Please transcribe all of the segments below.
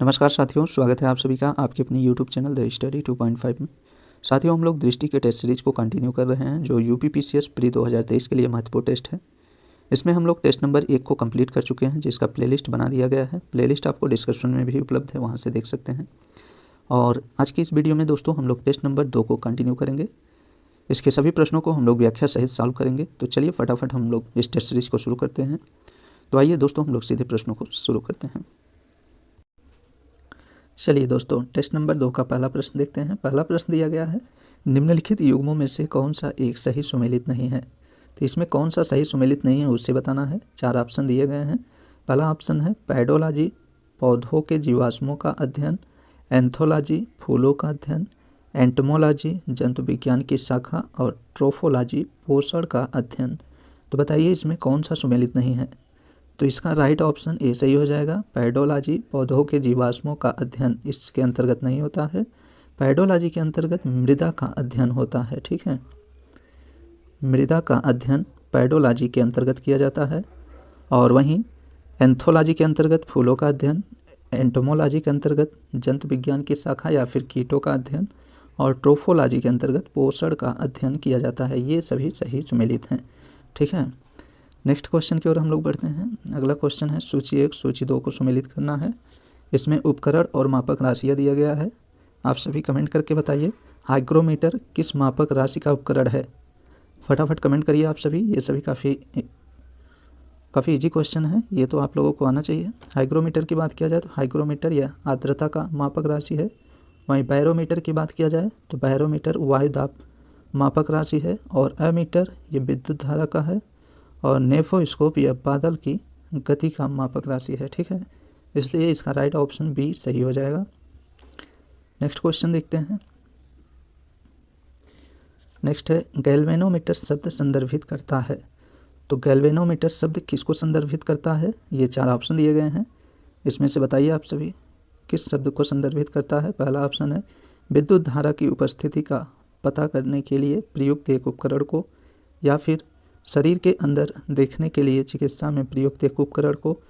नमस्कार साथियों, स्वागत है आप सभी का आपके अपनी यूट्यूब चैनल द स्टडी 2.5 में। साथियों, हम लोग दृष्टि के टेस्ट सीरीज को कंटिन्यू कर रहे हैं जो यूपीपीसीएस प्री 2023 के लिए महत्वपूर्ण टेस्ट है। इसमें हम लोग टेस्ट नंबर 1 को कंप्लीट कर चुके हैं, जिसका प्लेलिस्ट बना दिया गया है। प्लेलिस्ट आपको डिस्क्रिप्शन में भी उपलब्ध है, वहाँ से देख सकते हैं। और आज की इस वीडियो में दोस्तों हम लोग टेस्ट नंबर 2 को कंटिन्यू करेंगे। इसके सभी प्रश्नों को हम लोग व्याख्या सहित सॉल्व करेंगे। तो चलिए फटाफट हम लोग इस टेस्ट सीरीज को शुरू करते हैं। तो आइए दोस्तों, हम लोग सीधे प्रश्नों को शुरू करते हैं। चलिए दोस्तों, टेस्ट नंबर 2 का पहला प्रश्न देखते हैं। पहला प्रश्न दिया गया है, निम्नलिखित युग्मों में से कौन सा एक सही सुमेलित नहीं है। तो इसमें कौन सा सही सुमेलित नहीं है उससे बताना है। 4 ऑप्शन दिए गए हैं। पहला ऑप्शन है पैडोलॉजी, पौधों के जीवाश्मों का अध्ययन, एंथोलॉजी, फूलों का अध्ययन, एंटमोलॉजी, जंतु विज्ञान की शाखा, और ट्रोफोलॉजी, पोषण का अध्ययन। तो बताइए इसमें कौन सा सुमेलित नहीं है। तो इसका राइट ऑप्शन ए सही हो जाएगा। पैडोलॉजी, पौधों के जीवाश्मों का अध्ययन, इसके अंतर्गत नहीं होता है। पैडोलॉजी के अंतर्गत मृदा का अध्ययन होता है। ठीक है, मृदा का अध्ययन पैडोलॉजी के अंतर्गत किया जाता है। और वहीं एंथोलॉजी के अंतर्गत फूलों का अध्ययन, एंटोमोलॉजी के अंतर्गत जंतु विज्ञान की शाखा या फिर कीटों का अध्ययन, और ट्रोफोलॉजी के अंतर्गत पोषण का अध्ययन किया जाता है। ये सभी सही सुमेलित हैं। ठीक है, नेक्स्ट क्वेश्चन की ओर हम लोग बढ़ते हैं। अगला क्वेश्चन है, सूची 1 सूची 2 को सुमेलित करना है। इसमें उपकरण और मापक राशियाँ दिया गया है। आप सभी कमेंट करके बताइए, हाइग्रोमीटर किस मापक राशि का उपकरण है। फटाफट कमेंट करिए आप सभी। ये सभी काफ़ी इजी क्वेश्चन है, ये तो आप लोगों को आना चाहिए। हाइग्रोमीटर की बात किया जाए तो हाइग्रोमीटर यह आर्द्रता का मापक राशि है। वहीं बैरोमीटर की बात किया जाए तो बैरोमीटर वायु दाब मापक राशि है। और एमीटर ये विद्युत धारा का है। और नेफोस्कोप यह बादल की गति का मापक राशि है। ठीक है, इसलिए इसका राइट ऑप्शन बी सही हो जाएगा। नेक्स्ट क्वेश्चन देखते हैं। नेक्स्ट है, गैल्वेनोमीटर शब्द संदर्भित करता है। तो गैल्वेनोमीटर शब्द किसको संदर्भित करता है। ये 4 ऑप्शन दिए गए हैं। इसमें से बताइए आप सभी किस शब्द को संदर्भित करता है। पहला ऑप्शन है विद्युत धारा की उपस्थिति का पता करने के लिए प्रयुक्त एक उपकरण को, या फिर शरीर के अंदर देखने के लिए चिकित्सा में प्रयुक्त एक उपकरण को,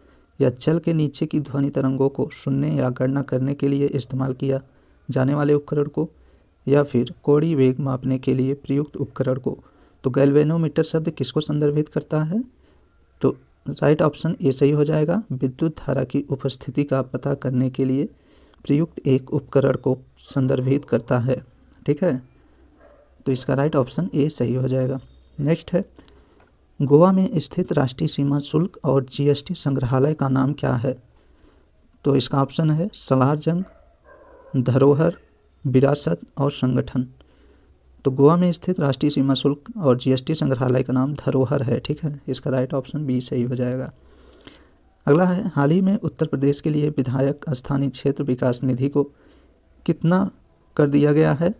या जल के नीचे की ध्वनि तरंगों को सुनने या गणना करने के लिए इस्तेमाल किया जाने वाले उपकरण को, या फिर कोणीय वेग मापने के लिए प्रयुक्त उपकरण को। तो गैल्वेनोमीटर शब्द किसको संदर्भित करता है। तो राइट ऑप्शन ए सही हो जाएगा। विद्युत धारा की उपस्थिति का पता करने के लिए प्रयुक्त एक उपकरण को संदर्भित करता है। ठीक है, तो इसका राइट ऑप्शन ए सही हो जाएगा। नेक्स्ट है, गोवा में स्थित राष्ट्रीय सीमा शुल्क और जीएसटी संग्रहालय का नाम क्या है। तो इसका ऑप्शन है सलार जंग, धरोहर, विरासत और संगठन। तो गोवा में स्थित राष्ट्रीय सीमा शुल्क और जीएसटी संग्रहालय का नाम धरोहर है। ठीक है, इसका राइट ऑप्शन बी सही हो जाएगा। अगला है, हाल ही में उत्तर प्रदेश के लिए विधायक स्थानीय क्षेत्र विकास निधि को कितना कर दिया गया है।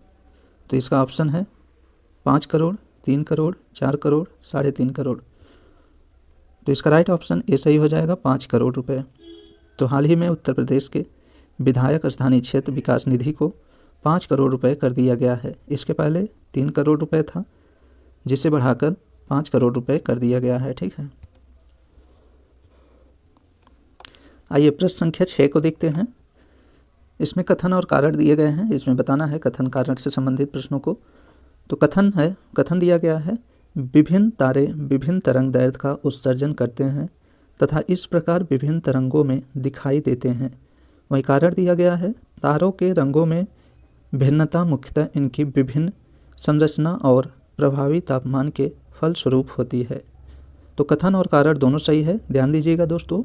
तो इसका ऑप्शन है 5 करोड़, 3 करोड़, 4 करोड़, 3.5 करोड़। तो इसका राइट ऑप्शन ए सही हो जाएगा, 5 करोड़ रुपए। तो हाल ही में उत्तर प्रदेश के विधायक स्थानीय क्षेत्र विकास निधि को 5 करोड़ रुपए कर दिया गया है। इसके पहले 3 करोड़ रुपए था, जिसे बढ़ाकर 5 करोड़ रुपए कर दिया गया है। ठीक है, आइए प्रश्न संख्या 6 को देखते हैं। इसमें कथन और कारण दिए गए हैं। इसमें बताना है कथन कारण से संबंधित प्रश्नों को। तो कथन दिया गया है, विभिन्न तारे विभिन्न तरंग दैर्ध्य का उत्सर्जन करते हैं तथा इस प्रकार विभिन्न तरंगों में दिखाई देते हैं। वहीं कारण दिया गया है, तारों के रंगों में भिन्नता मुख्यतः इनकी विभिन्न संरचना और प्रभावी तापमान के फलस्वरूप होती है। तो कथन और कारण दोनों सही है। ध्यान दीजिएगा दोस्तों,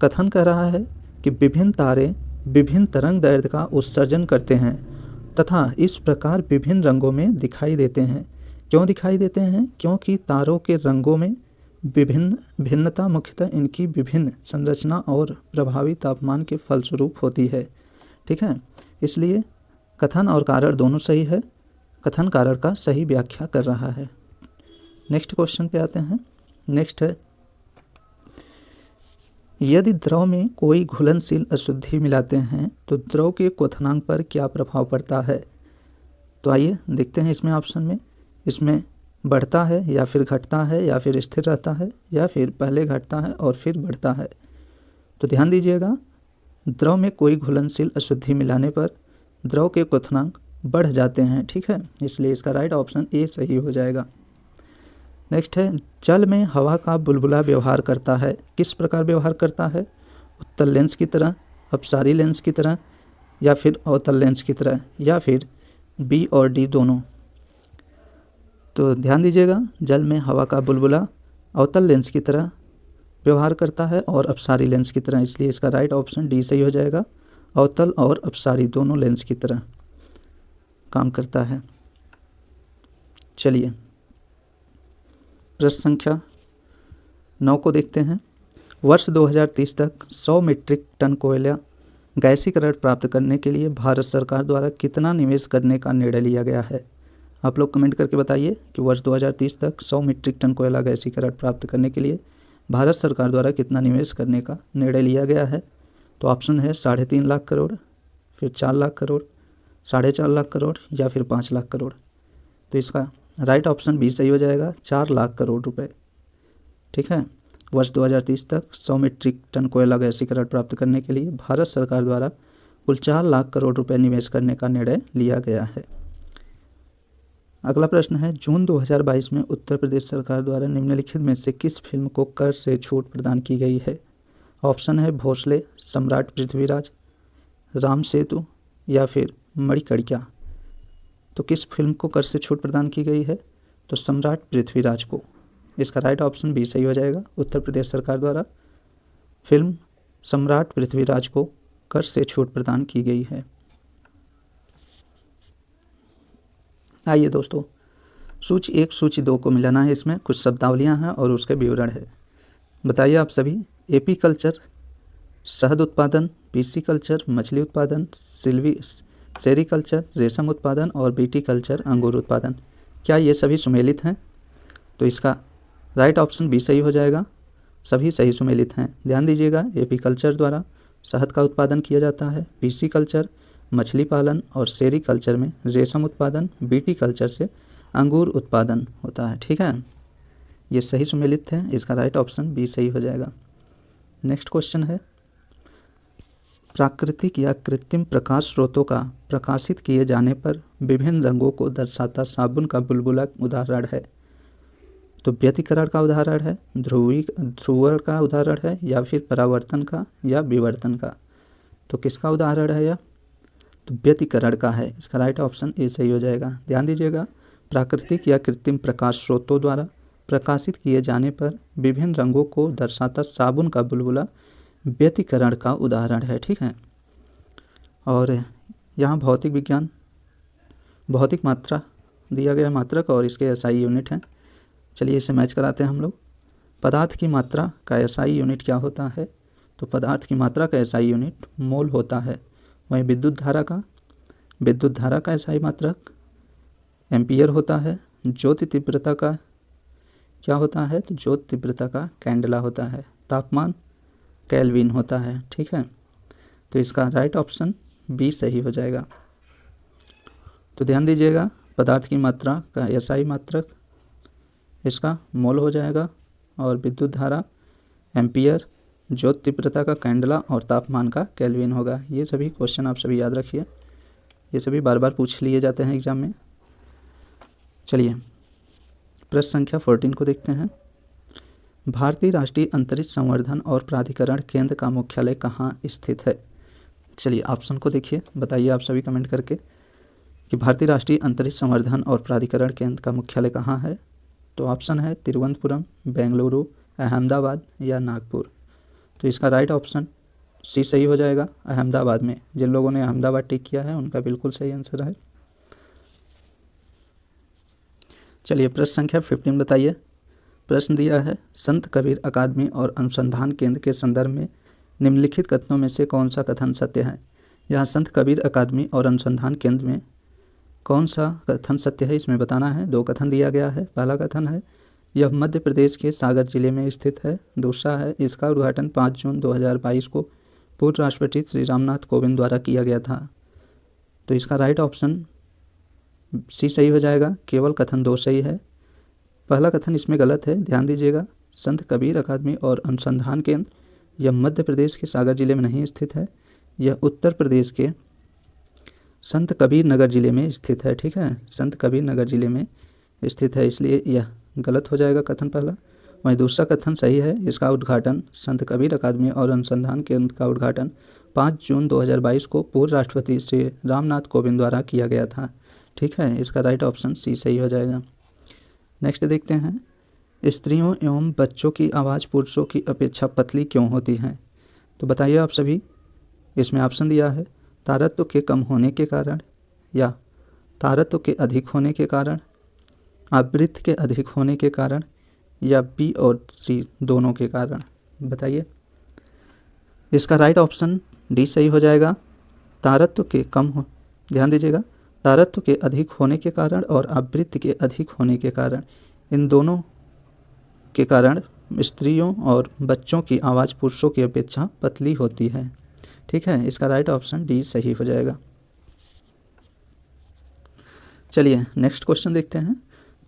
कथन कह रहा है कि विभिन्न तारे विभिन्न तरंग दैर्ध्य का उत्सर्जन करते हैं तथा इस प्रकार विभिन्न रंगों में दिखाई देते हैं। क्यों दिखाई देते हैं? क्योंकि तारों के रंगों में भिन्नता मुख्यतः इनकी विभिन्न संरचना और प्रभावी तापमान के फलस्वरूप होती है। ठीक है, इसलिए कथन और कारण दोनों सही है। कथन कारण का सही व्याख्या कर रहा है। नेक्स्ट क्वेश्चन पे आते हैं। नेक्स्ट है, यदि द्रव में कोई घुलनशील अशुद्धि मिलाते हैं तो द्रव के क्वथनांक पर क्या प्रभाव पड़ता है। तो आइए देखते हैं इसमें ऑप्शन में, इसमें बढ़ता है या फिर घटता है या फिर स्थिर रहता है या फिर पहले घटता है और फिर बढ़ता है। तो ध्यान दीजिएगा, द्रव में कोई घुलनशील अशुद्धि मिलाने पर द्रव के क्वथनांक बढ़ जाते हैं, ठीक है, इसलिए इसका राइट ऑप्शन ए सही हो जाएगा। नेक्स्ट है, जल में हवा का बुलबुला व्यवहार करता है, किस प्रकार व्यवहार करता है? उत्तल लेंस की तरह, अपसारी लेंस की तरह, या फिर अवतल लेंस की तरह, या फिर बी और डी दोनों। तो ध्यान दीजिएगा, जल में हवा का बुलबुला अवतल लेंस की तरह व्यवहार करता है और अपसारी लेंस की तरह, इसलिए इसका राइट ऑप्शन डी सही हो जाएगा। अवतल और अपसारी दोनों लेंस की तरह काम करता है। चलिए प्रश्न संख्या 9 को देखते हैं। वर्ष 2030 तक 100 मीट्रिक टन कोयला गैसीकरण प्राप्त करने के लिए भारत सरकार द्वारा कितना निवेश करने का निर्णय लिया गया है? आप लोग कमेंट करके बताइए कि वर्ष 2030 तक 100 मीट्रिक टन कोयला गैसीकरण प्राप्त करने के लिए भारत सरकार द्वारा कितना निवेश करने का निर्णय लिया गया है। तो ऑप्शन है 3.5 लाख करोड़, फिर 4 लाख करोड़, 4.5 लाख करोड़, या फिर 5 लाख करोड़। तो इसका राइट ऑप्शन बी सही हो जाएगा, 4 लाख करोड़ रुपए, ठीक है। वर्ष 2030 तक 100 मीट्रिक टन कोयला गैसीकरण प्राप्त करने के लिए भारत सरकार द्वारा कुल 4 लाख करोड़ रुपए निवेश करने का निर्णय लिया गया है। अगला प्रश्न है, जून 2022 में उत्तर प्रदेश सरकार द्वारा निम्नलिखित में से किस फिल्म को कर से छूट प्रदान की गई है? ऑप्शन है भोसले, सम्राट पृथ्वीराज, राम सेतु, या फिर मणिकर्णिका। तो किस फिल्म को कर से छूट प्रदान की गई है? तो सम्राट पृथ्वीराज को। इसका राइट ऑप्शन बी सही हो जाएगा। उत्तर प्रदेश सरकार द्वारा फिल्म सम्राट पृथ्वीराज को कर से छूट प्रदान की गई है। आइए दोस्तों, सूची 1 सूची 2 को मिलाना है। इसमें कुछ शब्दावलियां हैं और उसके विवरण है। बताइए आप सभी, एपी कल्चर शहद उत्पादन, पीसी कल्चर मछली उत्पादन, सेरीकल्चर रेशम उत्पादन, और बीटी कल्चर अंगूर उत्पादन, क्या ये सभी सुमेलित हैं? तो इसका राइट ऑप्शन बी सही हो जाएगा, सभी सही सुमेलित हैं। ध्यान दीजिएगा, एपी कल्चर द्वारा शहद का उत्पादन किया जाता है, पीसी कल्चर मछली पालन, और सेरीकल्चर में रेशम उत्पादन, बीटी कल्चर से अंगूर उत्पादन होता है, ठीक है। ये सही सुमेलित है, इसका राइट ऑप्शन बी सही हो जाएगा। नेक्स्ट क्वेश्चन है, प्राकृतिक या कृत्रिम प्रकाश स्रोतों का प्रकाशित किए जाने पर विभिन्न रंगों को दर्शाता साबुन का बुलबुला उदाहरण है? तो व्यतिकरण का उदाहरण है, ध्रुवण का उदाहरण है, या फिर परावर्तन का, या विवर्तन का। तो किसका उदाहरण है यह? तो व्यतिकरण का है। इसका राइट ऑप्शन ए सही हो जाएगा। ध्यान दीजिएगा, प्राकृतिक या कृत्रिम प्रकाश स्रोतों द्वारा प्रकाशित किए जाने पर विभिन्न रंगों को दर्शाता साबुन का बुलबुला व्यतिकरण का उदाहरण है, ठीक है। और यहाँ भौतिक विज्ञान भौतिक मात्रा दिया गया मात्रक और इसके एसआई यूनिट हैं। चलिए इसे मैच कराते हैं हम लोग। पदार्थ की मात्रा का एसआई यूनिट क्या होता है? तो पदार्थ की मात्रा का एसआई यूनिट मोल होता है। वहीं विद्युत धारा का एसआई मात्रक एम्पियर होता है। ज्योति तीव्रता का क्या होता है? तो ज्योति तीव्रता का कैंडला होता है। तापमान केल्विन होता है, ठीक है। तो इसका राइट ऑप्शन बी सही हो जाएगा। तो ध्यान दीजिएगा, पदार्थ की मात्रा का एसआई मात्रक इसका मोल हो जाएगा, और विद्युत धारा एम्पियर, ज्योति तीव्रता का कैंडला, और तापमान का केल्विन होगा। ये सभी क्वेश्चन आप सभी याद रखिए, ये सभी बार बार पूछ लिए जाते हैं एग्जाम में। चलिए प्रश्न संख्या 14 को देखते हैं। भारतीय राष्ट्रीय अंतरिक्ष संवर्धन और प्राधिकरण केंद्र का मुख्यालय कहाँ स्थित है? चलिए ऑप्शन को देखिए, बताइए आप सभी कमेंट करके कि भारतीय राष्ट्रीय अंतरिक्ष संवर्धन और प्राधिकरण केंद्र का मुख्यालय कहाँ है। तो ऑप्शन है तिरुवनंतपुरम, बेंगलुरु, अहमदाबाद, या नागपुर। तो इसका राइट ऑप्शन सी सही हो जाएगा, अहमदाबाद में। जिन लोगों ने अहमदाबाद टिक किया है उनका बिल्कुल सही आंसर है। चलिए प्रश्न संख्या 15 बताइए। प्रश्न दिया है, संत कबीर अकादमी और अनुसंधान केंद्र के संदर्भ में निम्नलिखित कथनों में से कौन सा कथन सत्य है? यहाँ संत कबीर अकादमी और अनुसंधान केंद्र में कौन सा कथन सत्य है, इसमें बताना है। 2 कथन दिया गया है। पहला कथन है, यह मध्य प्रदेश के सागर जिले में स्थित है। दूसरा है, इसका उद्घाटन 5 जून 2022 को पूर्व राष्ट्रपति श्री रामनाथ कोविंद द्वारा किया गया था। तो इसका राइट ऑप्शन सी सही हो जाएगा, केवल कथन 2 सही है। पहला कथन इसमें गलत है, ध्यान दीजिएगा। संत कबीर अकादमी और अनुसंधान केंद्र यह मध्य प्रदेश के सागर जिले में नहीं स्थित है, यह उत्तर प्रदेश के संत कबीर नगर ज़िले में स्थित है। ठीक है, संत कबीर नगर ज़िले में स्थित है, इसलिए यह गलत हो जाएगा कथन पहला। वहीं दूसरा कथन सही है। इसका उद्घाटन संत कबीर अकादमी और अनुसंधान केंद्र का उद्घाटन 5 जून 2022 को पूर्व राष्ट्रपति श्री रामनाथ कोविंद द्वारा किया गया था। ठीक है, इसका राइट ऑप्शन सी सही हो जाएगा। नेक्स्ट देखते हैं, स्त्रियों एवं बच्चों की आवाज़ पुरुषों की अपेक्षा पतली क्यों होती है? तो बताइए आप सभी। इसमें ऑप्शन दिया है तारत्व के कम होने के कारण, या तारत्व के अधिक होने के कारण, आवृत्ति के अधिक होने के कारण, या बी और सी दोनों के कारण। बताइए। इसका राइट ऑप्शन डी सही हो जाएगा। तारत्व के कम हो, ध्यान दीजिएगा, तारत्व के अधिक होने के कारण और आवृत्ति के अधिक होने के कारण, इन दोनों के कारण स्त्रियों और बच्चों की आवाज़ पुरुषों की अपेक्षा पतली होती है। ठीक है, इसका राइट ऑप्शन डी सही हो जाएगा। चलिए नेक्स्ट क्वेश्चन देखते हैं।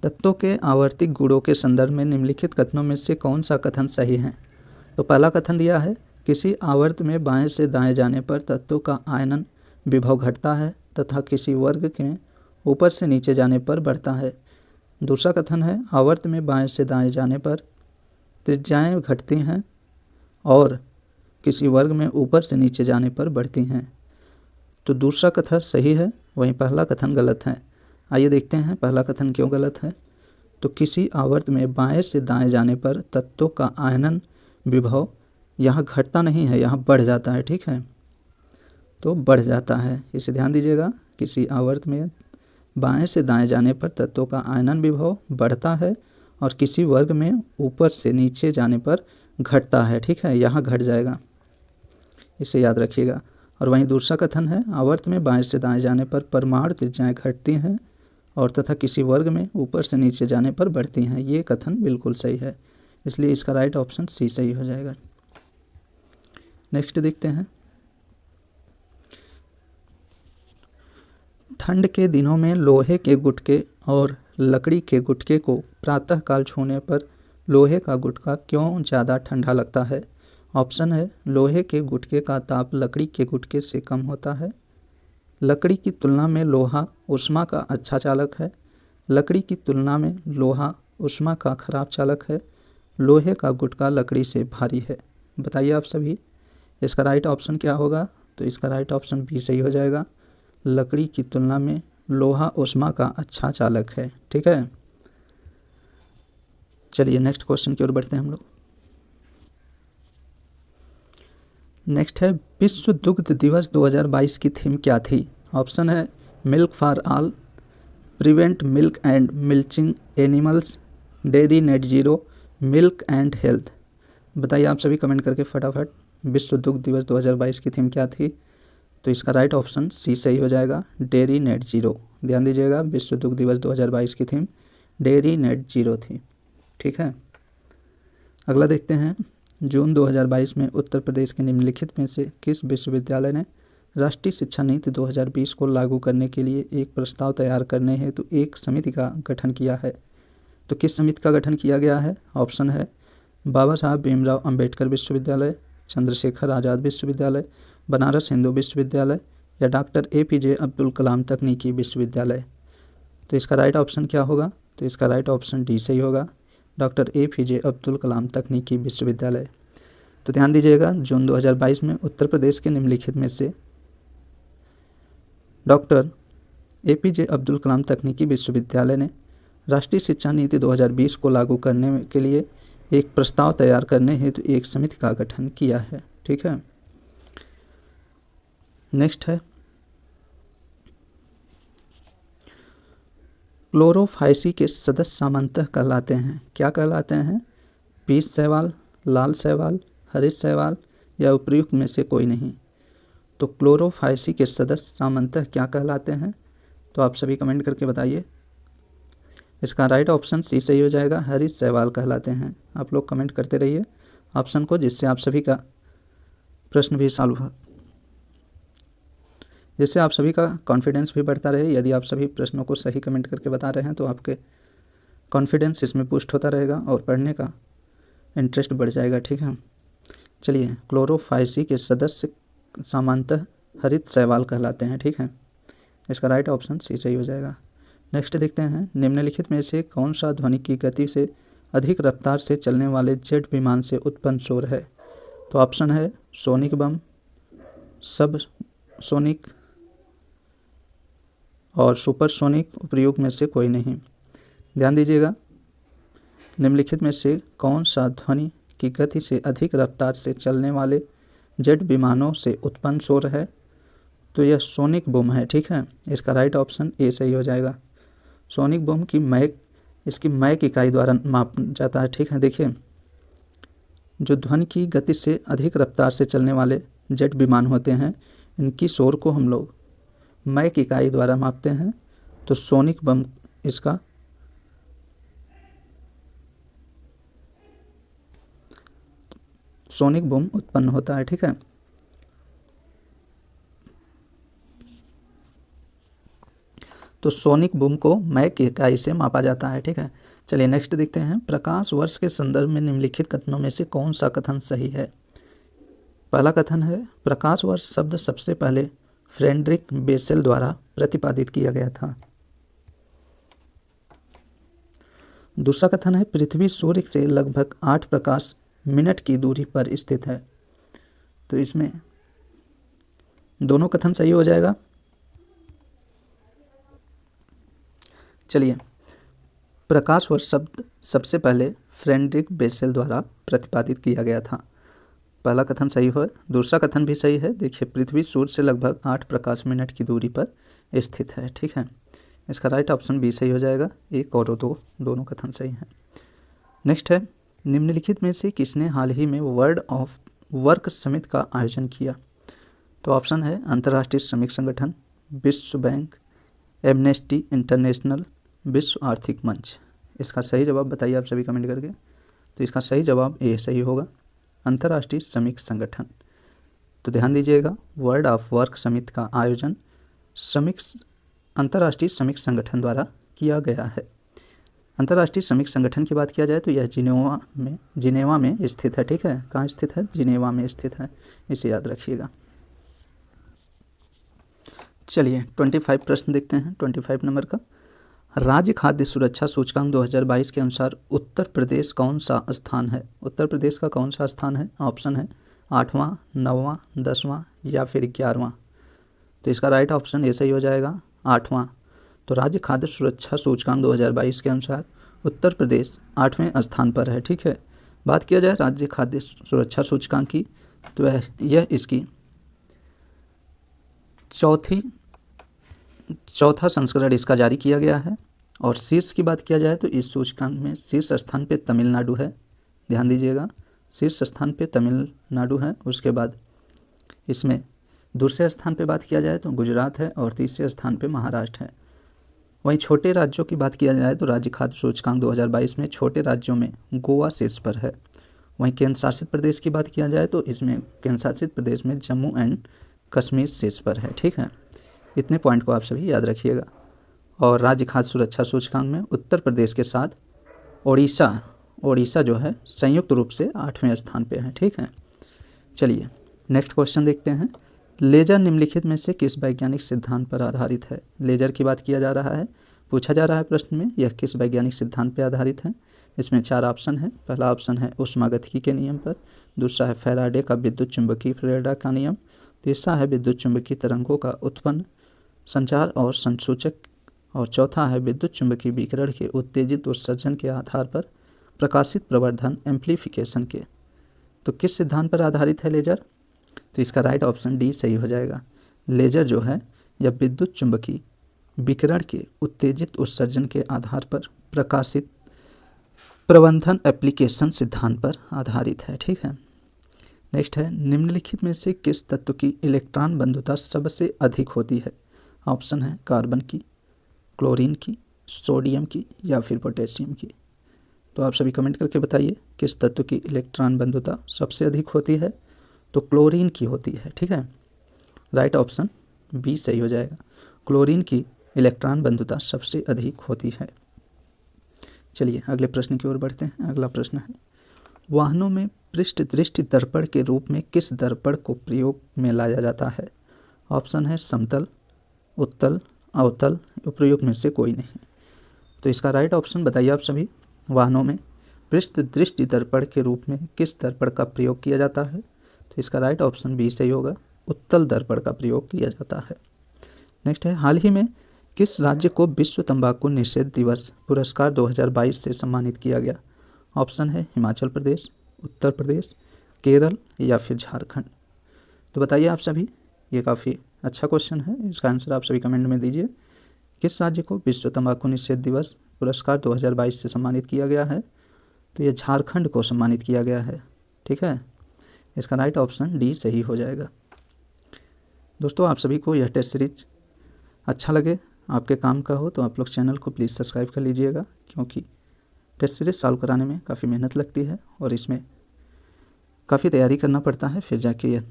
तत्वों के आवर्तिक गुणों के संदर्भ में निम्नलिखित कथनों में से कौन सा कथन सही है? तो पहला कथन दिया है किसी आवर्त में बाएं से दाएं जाने पर तत्वों का आयनन विभव घटता है तथा किसी वर्ग के ऊपर से नीचे जाने पर बढ़ता है। दूसरा कथन है आवर्त में बाएं से दाएं जाने पर त्रिज्याएं घटती हैं और किसी वर्ग में ऊपर से नीचे जाने पर बढ़ती हैं। तो दूसरा कथन सही है, वहीं पहला कथन गलत है। आइए देखते हैं पहला कथन क्यों गलत है। तो किसी आवर्त में बाएं से दाएं जाने पर तत्वों का आयनन विभव यहाँ घटता नहीं है, यहाँ बढ़ जाता है। ठीक है, तो बढ़ जाता है, इसे ध्यान दीजिएगा। किसी आवर्त में बाएं से दाएं जाने पर तत्वों का आयनन विभव बढ़ता है और किसी वर्ग में ऊपर से नीचे जाने पर घटता है। ठीक है, यहाँ घट जाएगा, इसे याद रखिएगा। और वहीं दूसरा कथन है आवर्त में बाएं से दाएं जाने पर परमाणु त्रिज्याएं घटती हैं और तथा किसी वर्ग में ऊपर से नीचे जाने पर बढ़ती हैं। ये कथन बिल्कुल सही है, इसलिए इसका राइट ऑप्शन सी सही हो जाएगा। नेक्स्ट देखते हैं। ठंड के दिनों में लोहे के गुटके और लकड़ी के गुटके को प्रातःकाल छूने पर लोहे का गुटका क्यों ज़्यादा ठंडा लगता है? ऑप्शन है लोहे के गुटके का ताप लकड़ी के गुटके से कम होता है, लकड़ी की तुलना में लोहा ऊष्मा का अच्छा चालक है, लकड़ी की तुलना में लोहा ऊष्मा का खराब चालक है, लोहे का गुटका लकड़ी से भारी है। बताइए आप सभी, इसका राइट ऑप्शन क्या होगा? तो इसका राइट ऑप्शन बी सही हो जाएगा। लकड़ी की तुलना में लोहा ऊष्मा का अच्छा चालक है। ठीक है, चलिए नेक्स्ट क्वेश्चन की ओर बढ़ते हैं हम लोग। नेक्स्ट है विश्व दुग्ध दिवस 2022 की थीम क्या थी? ऑप्शन है milk for all, prevent milk and milching animals, dairy net zero, milk and health. बताइए आप सभी कमेंट करके फटाफट, विश्व दुग्ध दिवस 2022 की थीम क्या थी? तो इसका राइट ऑप्शन सी सही हो जाएगा, डेयरी नेट जीरो। ध्यान दीजिएगा, विश्व दुग्ध दिवस 2022 की थीम डेयरी नेट जीरो थी। ठीक है, अगला देखते हैं। जून 2022 में उत्तर प्रदेश के निम्नलिखित में से किस विश्वविद्यालय ने राष्ट्रीय शिक्षा नीति 2020 को लागू करने के लिए एक प्रस्ताव तैयार करने हेतु एक समिति का गठन किया है? तो किस समिति का गठन किया गया है? ऑप्शन है बाबा साहब भीमराव अंबेडकर विश्वविद्यालय, चंद्रशेखर आज़ाद विश्वविद्यालय, बनारस हिंदू विश्वविद्यालय, या डॉक्टर APJ अब्दुल कलाम तकनीकी विश्वविद्यालय। तो इसका राइट ऑप्शन क्या होगा? तो इसका राइट ऑप्शन डी सही होगा, डॉक्टर APJ अब्दुल कलाम तकनीकी विश्वविद्यालय। तो ध्यान दीजिएगा, जून 2022 में उत्तर प्रदेश के निम्नलिखित में से डॉक्टर APJ अब्दुल कलाम तकनीकी विश्वविद्यालय ने राष्ट्रीय शिक्षा नीति 2020 को लागू करने के लिए एक प्रस्ताव तैयार करने हेतु एक समिति का गठन किया है। ठीक है, नेक्स्ट है क्लोरोफाइसी के सदस्य सामान्यतः कहलाते हैं, क्या कहलाते हैं? पीच शैवाल, लाल शैवाल, हरित शैवाल, या उपयुक्त में से कोई नहीं। तो क्लोरोफाइसी के सदस्य सामान्यतः क्या कहलाते हैं? तो आप सभी कमेंट करके बताइए। इसका राइट ऑप्शन सी सही हो जाएगा, हरित शैवाल कहलाते हैं। आप लोग कमेंट करते रहिए ऑप्शन को, जिससे आप सभी का प्रश्न भी सॉल्व हो, जिससे आप सभी का कॉन्फिडेंस भी बढ़ता रहे। यदि आप सभी प्रश्नों को सही कमेंट करके बता रहे हैं तो आपके कॉन्फिडेंस इसमें बूस्ट होता रहेगा और पढ़ने का इंटरेस्ट बढ़ जाएगा। ठीक है, चलिए क्लोरोफाइसी के सदस्य सामान्यतः हरित शैवाल कहलाते हैं। ठीक है, इसका राइट ऑप्शन सी सही हो जाएगा। नेक्स्ट देखते हैं, निम्नलिखित में से कौन सा ध्वनि की गति से अधिक रफ्तार से चलने वाले जेट विमान से उत्पन्न शोर है? तो ऑप्शन है सोनिक बम, सब सोनिक और सुपरसोनिक उपयोग में से कोई नहीं। ध्यान दीजिएगा, निम्नलिखित में से कौन सा ध्वनि की गति से अधिक रफ्तार से चलने वाले जेट विमानों से उत्पन्न शोर है? तो यह सोनिक बूम है। ठीक है, इसका राइट ऑप्शन ए सही हो जाएगा। सोनिक बूम की मैक, इसकी मैक इकाई द्वारा मापा जाता है। ठीक है, देखिए जो ध्वनि की गति से अधिक रफ्तार से चलने वाले जेट विमान होते हैं, इनकी शोर को हम लोग मैक इकाई द्वारा मापते हैं। तो सोनिक बम इसका सोनिक बूम उत्पन्न होता है। ठीक है, तो सोनिक बूम को मैक इकाई से मापा जाता है। ठीक है, चलिए नेक्स्ट देखते हैं, प्रकाश वर्ष के संदर्भ में निम्नलिखित कथनों में से कौन सा कथन सही है? पहला कथन है, प्रकाश वर्ष शब्द सबसे पहले फ्रेडरिक बेसेल द्वारा प्रतिपादित किया गया था। दूसरा कथन है, पृथ्वी सूर्य से लगभग 8 प्रकाश मिनट की दूरी पर स्थित है। तो इसमें दोनों कथन सही हो जाएगा। चलिए, प्रकाश वर्ष शब्द सबसे पहले फ्रेडरिक बेसेल द्वारा प्रतिपादित किया गया था, पहला कथन सही है। दूसरा कथन भी सही है। देखिए, पृथ्वी सूर्य से लगभग 8 प्रकाश मिनट की दूरी पर स्थित है। ठीक है, इसका राइट ऑप्शन बी सही हो जाएगा। एक और दो दोनों कथन सही हैं। नेक्स्ट है, निम्नलिखित में से किसने हाल ही में वर्ल्ड ऑफ वर्क समिट का आयोजन किया? तो ऑप्शन है अंतर्राष्ट्रीय श्रमिक संगठन, विश्व बैंक, एमनेस्टी इंटरनेशनल, विश्व आर्थिक मंच। इसका सही जवाब बताइए आप सभी कमेंट करके। तो इसका सही जवाब ए सही होगा, अंतर्राष्ट्रीय श्रमिक संगठन। तो ध्यान दीजिएगा, वर्ल्ड ऑफ वर्क समिट का आयोजन अंतर्राष्ट्रीय श्रमिक संगठन द्वारा किया गया है। अंतर्राष्ट्रीय श्रमिक संगठन की बात किया जाए तो यह जिनेवा में स्थित है। ठीक है, कहाँ स्थित है? जिनेवा में स्थित है, इसे याद रखिएगा। चलिए 25 प्रश्न देखते हैं। 25 नंबर का, राज्य खाद्य सुरक्षा सूचकांक 2022 के अनुसार उत्तर प्रदेश कौन सा स्थान है? उत्तर प्रदेश का कौन सा स्थान है? ऑप्शन है 8वां, 9वां, 10वां या फिर 11वां। तो इसका राइट ऑप्शन ए सही हो जाएगा, 8वां। तो राज्य खाद्य सुरक्षा सूचकांक 2022 के अनुसार उत्तर प्रदेश 8वें स्थान पर है। ठीक है, बात किया जाए राज्य खाद्य सुरक्षा सूचकांक की, तो यह इसकी चौथा संस्करण इसका जारी किया गया है। और शीर्ष की बात किया जाए तो इस सूचकांक में शीर्ष स्थान पे तमिलनाडु है। ध्यान दीजिएगा, शीर्ष स्थान पे तमिलनाडु है। उसके बाद इसमें दूसरे स्थान पे बात किया जाए तो गुजरात है और तीसरे स्थान पे महाराष्ट्र है। वहीं छोटे राज्यों की बात किया जाए तो राज्य खाद्य सूचकांक 2022 में छोटे राज्यों में गोवा शीर्ष पर है। वहीं केंद्र शासित प्रदेश की बात किया जाए तो इसमें केंद्र शासित प्रदेश में जम्मू एंड कश्मीर शीर्ष पर है। ठीक है, इतने पॉइंट को आप सभी याद रखिएगा। और राज्य खाद्य सुरक्षा सूचकांक में उत्तर प्रदेश के साथ ओडिशा जो है संयुक्त रूप से 8वें स्थान पे है। ठीक है, चलिए नेक्स्ट क्वेश्चन देखते हैं, लेजर निम्नलिखित में से किस वैज्ञानिक सिद्धांत पर आधारित है? लेजर की बात किया जा रहा है, पूछा जा रहा है प्रश्न में, यह किस वैज्ञानिक सिद्धांत पर आधारित है? इसमें 4 ऑप्शन है। पहला ऑप्शन है ऊष्मागतिकी के नियम पर, दूसरा है फैराडे का विद्युत चुंबकीय प्रेरणा का नियम, तीसरा है विद्युत चुंबकीय तरंगों का उत्पन्न, संचार और संसूचक, और चौथा है विद्युत चुंबकीय विकिरण के उत्तेजित उत्सर्जन के आधार पर प्रकाशित प्रवर्धन एम्प्लीफिकेशन के। तो किस सिद्धांत पर आधारित है लेजर? तो इसका राइट ऑप्शन डी सही हो जाएगा। लेजर जो है यह विद्युत चुंबकीय विकिरण के उत्तेजित उत्सर्जन के आधार पर प्रकाशित प्रवर्धन एप्लीकेशन सिद्धांत पर आधारित है। ठीक है, नेक्स्ट है, निम्नलिखित में से किस तत्व की इलेक्ट्रॉन बंधुता सबसे अधिक होती है? ऑप्शन है कार्बन की, क्लोरीन की, सोडियम की या फिर पोटेशियम की। तो आप सभी कमेंट करके बताइए किस तत्व की इलेक्ट्रॉन बंधुता सबसे अधिक होती है? तो क्लोरीन की होती है। ठीक है, राइट ऑप्शन बी सही हो जाएगा, क्लोरीन की इलेक्ट्रॉन बंधुता सबसे अधिक होती है। चलिए अगले प्रश्न की ओर बढ़ते हैं। अगला प्रश्न है, वाहनों में पृष्ठ दृष्टि दर्पण के रूप में किस दर्पण को प्रयोग में लाया जाता है? ऑप्शन है समतल, उत्तल, अवतल, उपयुक्त में से कोई नहीं। तो इसका राइट ऑप्शन बताइए आप सभी। वाहनों में पृष्ठ दृष्टि दर्पण के रूप में किस दर्पण का प्रयोग किया जाता है? तो इसका राइट ऑप्शन बी सही होगा, उत्तल दर्पण का प्रयोग किया जाता है। नेक्स्ट है, हाल ही में किस राज्य को विश्व तंबाकू निषेध दिवस पुरस्कार 2022 से सम्मानित किया गया? ऑप्शन है हिमाचल प्रदेश, उत्तर प्रदेश, केरल या फिर झारखंड। तो बताइए आप सभी, ये काफ़ी अच्छा क्वेश्चन है, इसका आंसर आप सभी कमेंट में दीजिए। किस राज्य को विश्व तंबाकू निषेध दिवस पुरस्कार 2022 से सम्मानित किया गया है? तो ये झारखंड को सम्मानित किया गया है। ठीक है, इसका राइट ऑप्शन डी सही हो जाएगा। दोस्तों, आप सभी को यह टेस्ट सीरीज अच्छा लगे, आपके काम का हो, तो आप लोग चैनल को प्लीज़ सब्सक्राइब कर लीजिएगा, क्योंकि टेस्ट सीरीज सॉल्व कराने में काफ़ी मेहनत लगती है और इसमें काफ़ी तैयारी करना पड़ता है, फिर जाके ये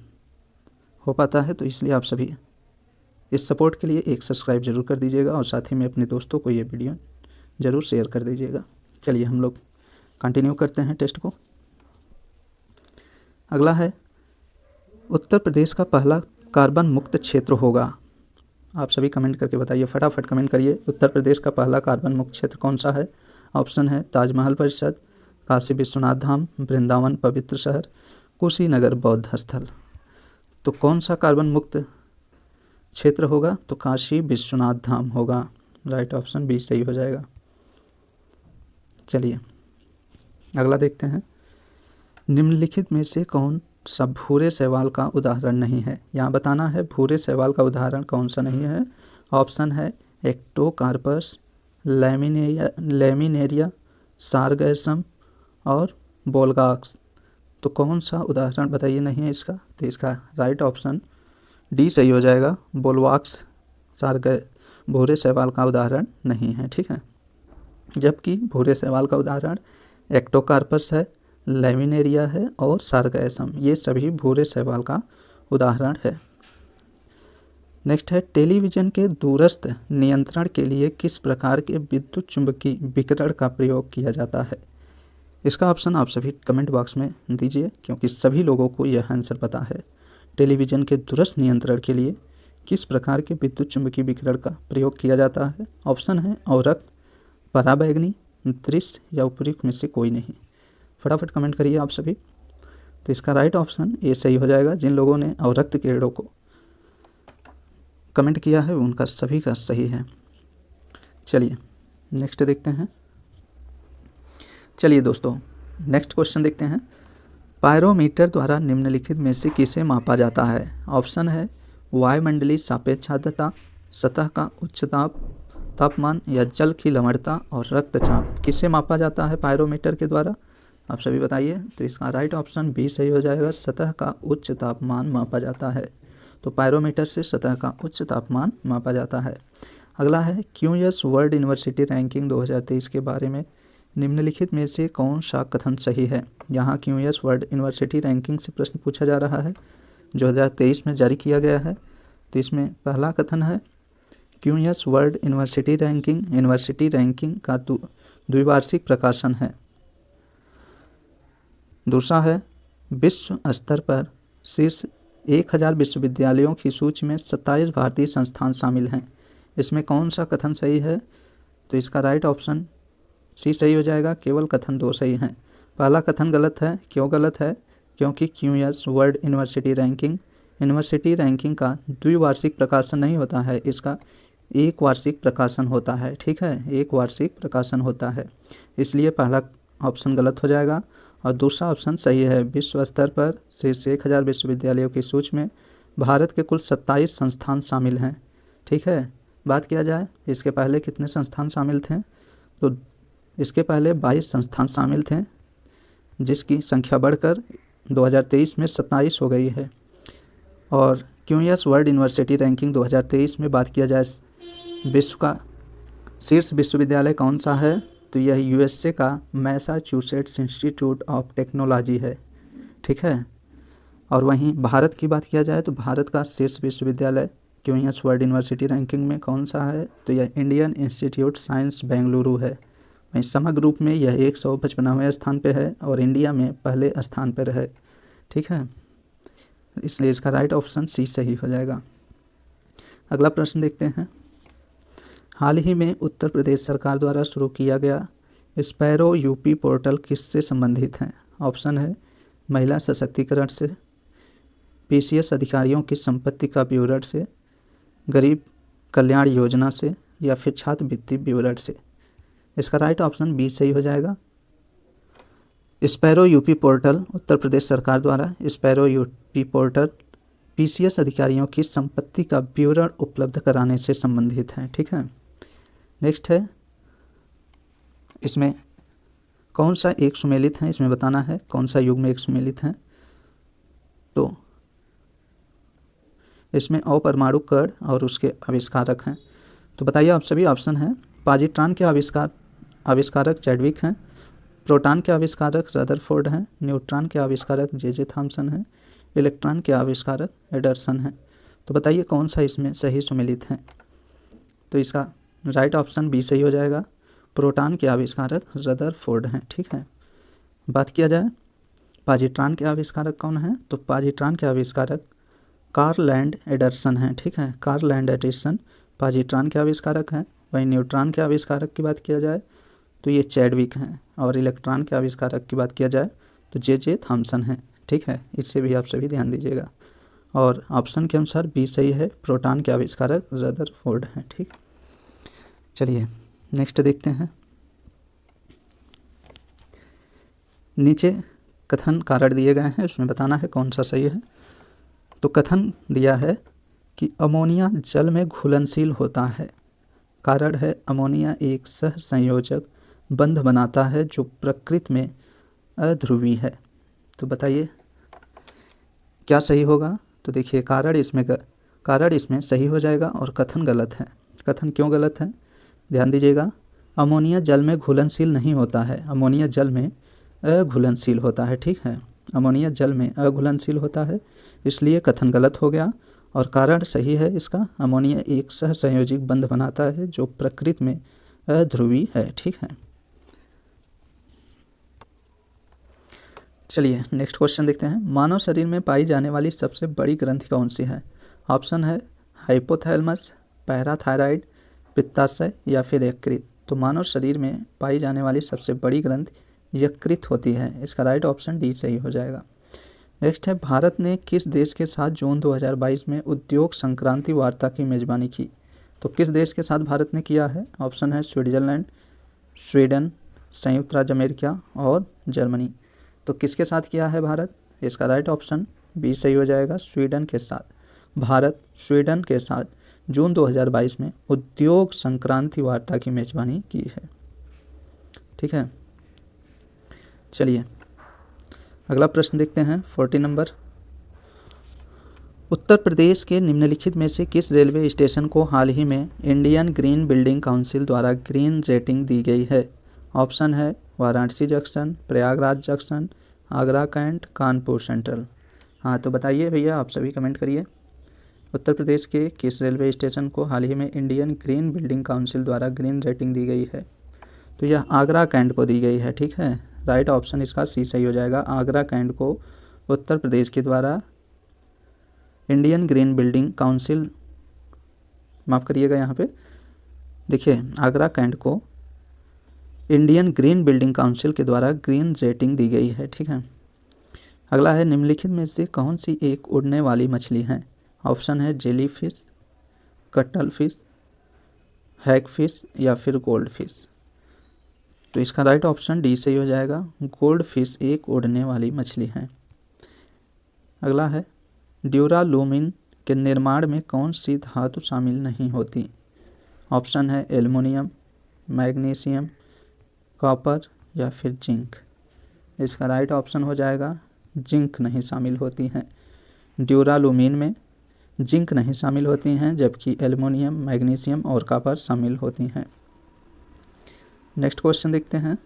हो पाता है। तो इसलिए आप सभी इस सपोर्ट के लिए एक सब्सक्राइब जरूर कर दीजिएगा और साथ ही में अपने दोस्तों को ये वीडियो ज़रूर शेयर कर दीजिएगा। चलिए हम लोग कंटिन्यू करते हैं टेस्ट को। अगला है, उत्तर प्रदेश का पहला कार्बन मुक्त क्षेत्र होगा। आप सभी कमेंट करके बताइए, फटाफट कमेंट करिए। उत्तर प्रदेश का पहला कार्बन मुक्त क्षेत्र कौन सा है? ऑप्शन है ताजमहल परिषद, काशी विश्वनाथ धाम, वृंदावन पवित्र शहर, कुशीनगर बौद्ध स्थल। तो कौन सा कार्बन मुक्त क्षेत्र होगा? तो काशी विश्वनाथ धाम होगा। राइट ऑप्शन बी सही हो जाएगा। चलिए अगला देखते हैं, निम्नलिखित में से कौन सा भूरे शैवाल का उदाहरण नहीं है? यहाँ बताना है भूरे शैवाल का उदाहरण कौन सा नहीं है। ऑप्शन है एक्टोकार्पस, लैमिनेरिया, सारगैसम और बोलगाक्स। तो कौन सा उदाहरण बताइए नहीं है इसका? तो इसका राइट ऑप्शन डी सही हो जाएगा, बोलवाक्स भूरे शैवाल का उदाहरण नहीं है। ठीक है, जबकि भूरे शैवाल का उदाहरण एक्टोकार्पस है, लैमिनेरिया है और सारगैसम, ये सभी भूरे शैवाल का उदाहरण है। नेक्स्ट है, टेलीविज़न के दूरस्थ नियंत्रण के लिए किस प्रकार के विद्युत चुंबकीय विकिरण का प्रयोग किया जाता है? इसका ऑप्शन आप सभी कमेंट बॉक्स में दीजिए, क्योंकि सभी लोगों को यह आंसर पता है। टेलीविज़न के दूरस्थ नियंत्रण के लिए किस प्रकार के विद्युत चुंबकीय विकिरण का प्रयोग किया जाता है? ऑप्शन है अवरक्त, पराबैंगनी, दृश्य या उपयुक्त में से कोई नहीं। फटाफट कमेंट करिए आप सभी। तो इसका राइट ऑप्शन ए सही हो जाएगा। जिन लोगों ने अवरक्त किरणों को कमेंट किया है उनका सभी का सही है। चलिए नेक्स्ट देखते हैं। चलिए दोस्तों नेक्स्ट क्वेश्चन देखते हैं, पायरोमीटर द्वारा निम्नलिखित में से किसे मापा जाता है? ऑप्शन है वायुमंडलीय सापेक्ष आर्द्रता, सतह का उच्च तापमान या जल की लवणता और रक्तचाप। किसे मापा जाता है पायरोमीटर के द्वारा? आप सभी बताइए। तो इसका राइट ऑप्शन बी सही हो जाएगा, सतह का उच्च तापमान मापा जाता है। तो पायरोमीटर से सतह का उच्च तापमान मापा जाता है। अगला है, क्यूएस वर्ल्ड यूनिवर्सिटी रैंकिंग 2023 के बारे में निम्नलिखित में से कौन सा कथन सही है? यहाँ क्यूएस वर्ल्ड यूनिवर्सिटी रैंकिंग से प्रश्न पूछा जा रहा है, 2023 में जारी किया गया है। तो इसमें पहला कथन है, क्यूएस वर्ल्ड यूनिवर्सिटी रैंकिंग का द्विवार्षिक प्रकाशन है। दूसरा है, विश्व स्तर पर शीर्ष 1000 विश्वविद्यालयों की सूची में 27 भारतीय संस्थान शामिल हैं। इसमें कौन सा कथन सही है? तो इसका राइट ऑप्शन सी सही हो जाएगा, केवल कथन 2 सही हैं। पहला कथन गलत है। क्यों गलत है? क्योंकि क्यूएस वर्ल्ड यूनिवर्सिटी रैंकिंग का द्विवार्षिक प्रकाशन नहीं होता है, इसका एक वार्षिक प्रकाशन होता है। ठीक है, एक वार्षिक प्रकाशन होता है, इसलिए पहला ऑप्शन गलत हो जाएगा और दूसरा ऑप्शन सही है। विश्व स्तर पर शीर्ष 1000 विश्वविद्यालयों की सूची में भारत के कुल 27 संस्थान शामिल हैं। ठीक है, बात किया जाए इसके पहले कितने संस्थान शामिल थे? तो इसके पहले 22 संस्थान शामिल थे, जिसकी संख्या बढ़कर 2023 में 27 हो गई है। और क्यूएस वर्ल्ड यूनिवर्सिटी रैंकिंग 2023 में बात किया जाए विश्व का शीर्ष विश्वविद्यालय कौन सा है? तो यह यूएसए का मैसाचुसेट्स इंस्टीट्यूट ऑफ टेक्नोलॉजी है। ठीक है, और वहीं भारत की बात किया जाए तो भारत का शीर्ष विश्वविद्यालय क्यूएस वर्ल्ड यूनिवर्सिटी रैंकिंग में कौन सा है? तो यह इंडियन इंस्टीट्यूट साइंस बेंगलुरु है। वहीं समग्र रूप में यह 155वें स्थान पे है और इंडिया में पहले स्थान पर है। ठीक है, इसलिए इसका राइट ऑप्शन सी सही हो जाएगा। अगला प्रश्न देखते हैं। हाल ही में उत्तर प्रदेश सरकार द्वारा शुरू किया गया स्पैरो यूपी पोर्टल किससे संबंधित है? ऑप्शन है महिला सशक्तिकरण से, पीसीएस अधिकारियों की संपत्ति का विवरण से, गरीब कल्याण योजना से या फिर छात्रवृत्ति विवरण से। इसका राइट ऑप्शन बी सही हो जाएगा। Sparrow UP portal Uttar Pradesh सरकार द्वारा स्पैरो यूपी पोर्टल पीसीएस अधिकारियों की संपत्ति का विवरण उपलब्ध कराने से संबंधित है। ठीक है, नेक्स्ट है, इसमें कौन सा एक सुमेलित है, इसमें बताना है कौन सा युग में एक सुमेलित है। तो इसमें अपरमाणु कण और उसके आविष्कारक हैं। तो बताइए आप सभी। ऑप्शन है पॉजिट्रॉन के आविष्कारक चैडविक हैं, प्रोटॉन के आविष्कारक रदरफोर्ड हैं, न्यूट्रॉन के आविष्कारक जे थॉमसन हैं, इलेक्ट्रॉन के आविष्कारक एंडरसन हैं। तो बताइए कौन सा इसमें सही सुमेलित है। तो इसका राइट ऑप्शन बी सही हो जाएगा। प्रोटॉन के आविष्कारक रदरफोर्ड हैं। ठीक है, बात किया जाए पॉजिट्रॉन के आविष्कारक कौन हैं, तो पॉजिट्रॉन के आविष्कारक कार्ल लैंड एंडरसन हैं। ठीक है, कार्ल लैंड एंडरसन पॉजिट्रॉन के आविष्कारक हैं। वहीं न्यूट्रॉन के आविष्कारक की बात किया जाए तो ये चैडविक हैं, और इलेक्ट्रॉन के आविष्कारक की बात किया जाए तो जे थॉमसन हैं। ठीक है, इससे भी आप सभी ध्यान दीजिएगा। और ऑप्शन के अनुसार बी सही है, प्रोटॉन के आविष्कारक रदरफोर्ड हैं। ठीक, चलिए नेक्स्ट देखते हैं। नीचे कथन कारण दिए गए हैं, उसमें बताना है कौन सा सही है। तो कथन दिया है कि अमोनिया जल में घुलनशील होता है। कारण है अमोनिया एक सहसंयोजक बंध बनाता है जो प्रकृति में अध्रुवी है। तो बताइए क्या सही होगा। तो देखिए कारण इसमें सही हो जाएगा और कथन गलत है। कथन क्यों गलत है, ध्यान दीजिएगा। अमोनिया जल में घुलनशील नहीं होता है, अमोनिया जल में अघुलनशील होता है। ठीक है, अमोनिया जल में अघुलनशील होता है, इसलिए कथन गलत हो गया। और कारण सही है इसका, अमोनिया एक सहसंयोजक बंध बनाता है जो प्रकृति में अध्रुवी है। ठीक है, चलिए नेक्स्ट क्वेश्चन देखते हैं। मानव शरीर में पाई जाने वाली सबसे बड़ी ग्रंथि कौन सी है? ऑप्शन है हाइपोथैलेमस, पैराथायराइड, पित्ताशय या फिर यकृत। तो मानव शरीर में पाई जाने वाली सबसे बड़ी ग्रंथि यकृत होती है। इसका राइट ऑप्शन डी सही हो जाएगा। नेक्स्ट है, भारत ने किस देश के साथ जून 2022 में उद्योग संक्रांति वार्ता की मेज़बानी की? तो किस देश के साथ भारत ने किया है? ऑप्शन है स्विट्जरलैंड, स्वीडन, संयुक्त राज्य अमेरिका और जर्मनी। तो किसके साथ किया है भारत? इसका राइट ऑप्शन बी सही हो जाएगा, स्वीडन के साथ। भारत स्वीडन के साथ जून 2022 में उद्योग संक्रांति वार्ता की मेज़बानी की है। ठीक है, चलिए अगला प्रश्न देखते हैं। 40 नंबर। उत्तर प्रदेश के निम्नलिखित में से किस रेलवे स्टेशन को हाल ही में इंडियन ग्रीन बिल्डिंग काउंसिल द्वारा ग्रीन रेटिंग दी गई है? ऑप्शन है Varanasi junction, Prayagraj junction, Agra cantt, Kanpur central. हाँ तो बताइए भैया, आप सभी कमेंट करिए। उत्तर प्रदेश के किस रेलवे स्टेशन को हाल ही में इंडियन ग्रीन बिल्डिंग काउंसिल द्वारा ग्रीन रेटिंग दी गई है? तो यह आगरा कैंट को दी गई है। ठीक है, राइट ऑप्शन इसका सी सही हो जाएगा। आगरा कैंट को उत्तर प्रदेश के द्वारा इंडियन ग्रीन बिल्डिंग काउंसिल, माफ़ करिएगा यहाँ पे देखिए, आगरा कैंट को इंडियन ग्रीन बिल्डिंग काउंसिल के द्वारा ग्रीन रेटिंग दी गई है। ठीक है, अगला है, निम्नलिखित में से कौन सी एक उड़ने वाली मछली है? ऑप्शन है जेली फिश, कटल फिश, हैग फिश या फिर गोल्ड फिश। तो इसका राइट ऑप्शन डी सही हो जाएगा, गोल्ड फिश एक उड़ने वाली मछली है। अगला है, ड्यूरालुमिन के निर्माण में कौन सी धातु शामिल नहीं होती? ऑप्शन है एल्युमिनियम, मैग्नीशियम, कॉपर या फिर जिंक। इसका राइट ऑप्शन हो जाएगा जिंक नहीं शामिल होती हैं। ड्यूरालुमिन में जिंक नहीं शामिल होती हैं, जबकि एल्युमिनियम, मैग्नीशियम और कॉपर शामिल होती हैं। नेक्स्ट क्वेश्चन देखते हैं।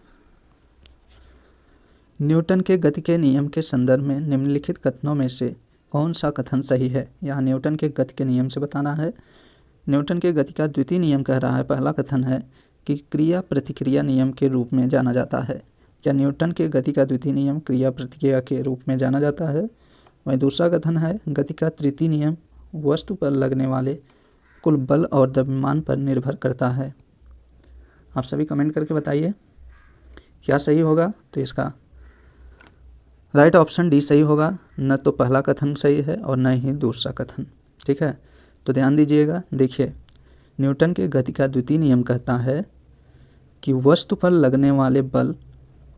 न्यूटन के गति के नियम के संदर्भ में निम्नलिखित कथनों में से कौन सा कथन सही है? यहाँ न्यूटन के गति के नियम से बताना है। न्यूटन के गति का द्वितीय नियम कह रहा है, पहला कथन है कि क्रिया प्रतिक्रिया नियम के रूप में जाना जाता है। क्या न्यूटन के गति का द्वितीय नियम क्रिया प्रतिक्रिया के रूप में जाना जाता है? वहीं दूसरा कथन है, गति का तृतीय नियम वस्तु पर लगने वाले कुल बल और द्रव्यमान पर निर्भर करता है। आप सभी कमेंट करके बताइए क्या सही होगा। तो इसका राइट ऑप्शन डी सही होगा। न तो पहला कथन सही है और न ही दूसरा कथन। ठीक है, तो ध्यान दीजिएगा। देखिए, न्यूटन के गति का द्वितीय नियम कहता है कि वस्तु पर लगने वाले बल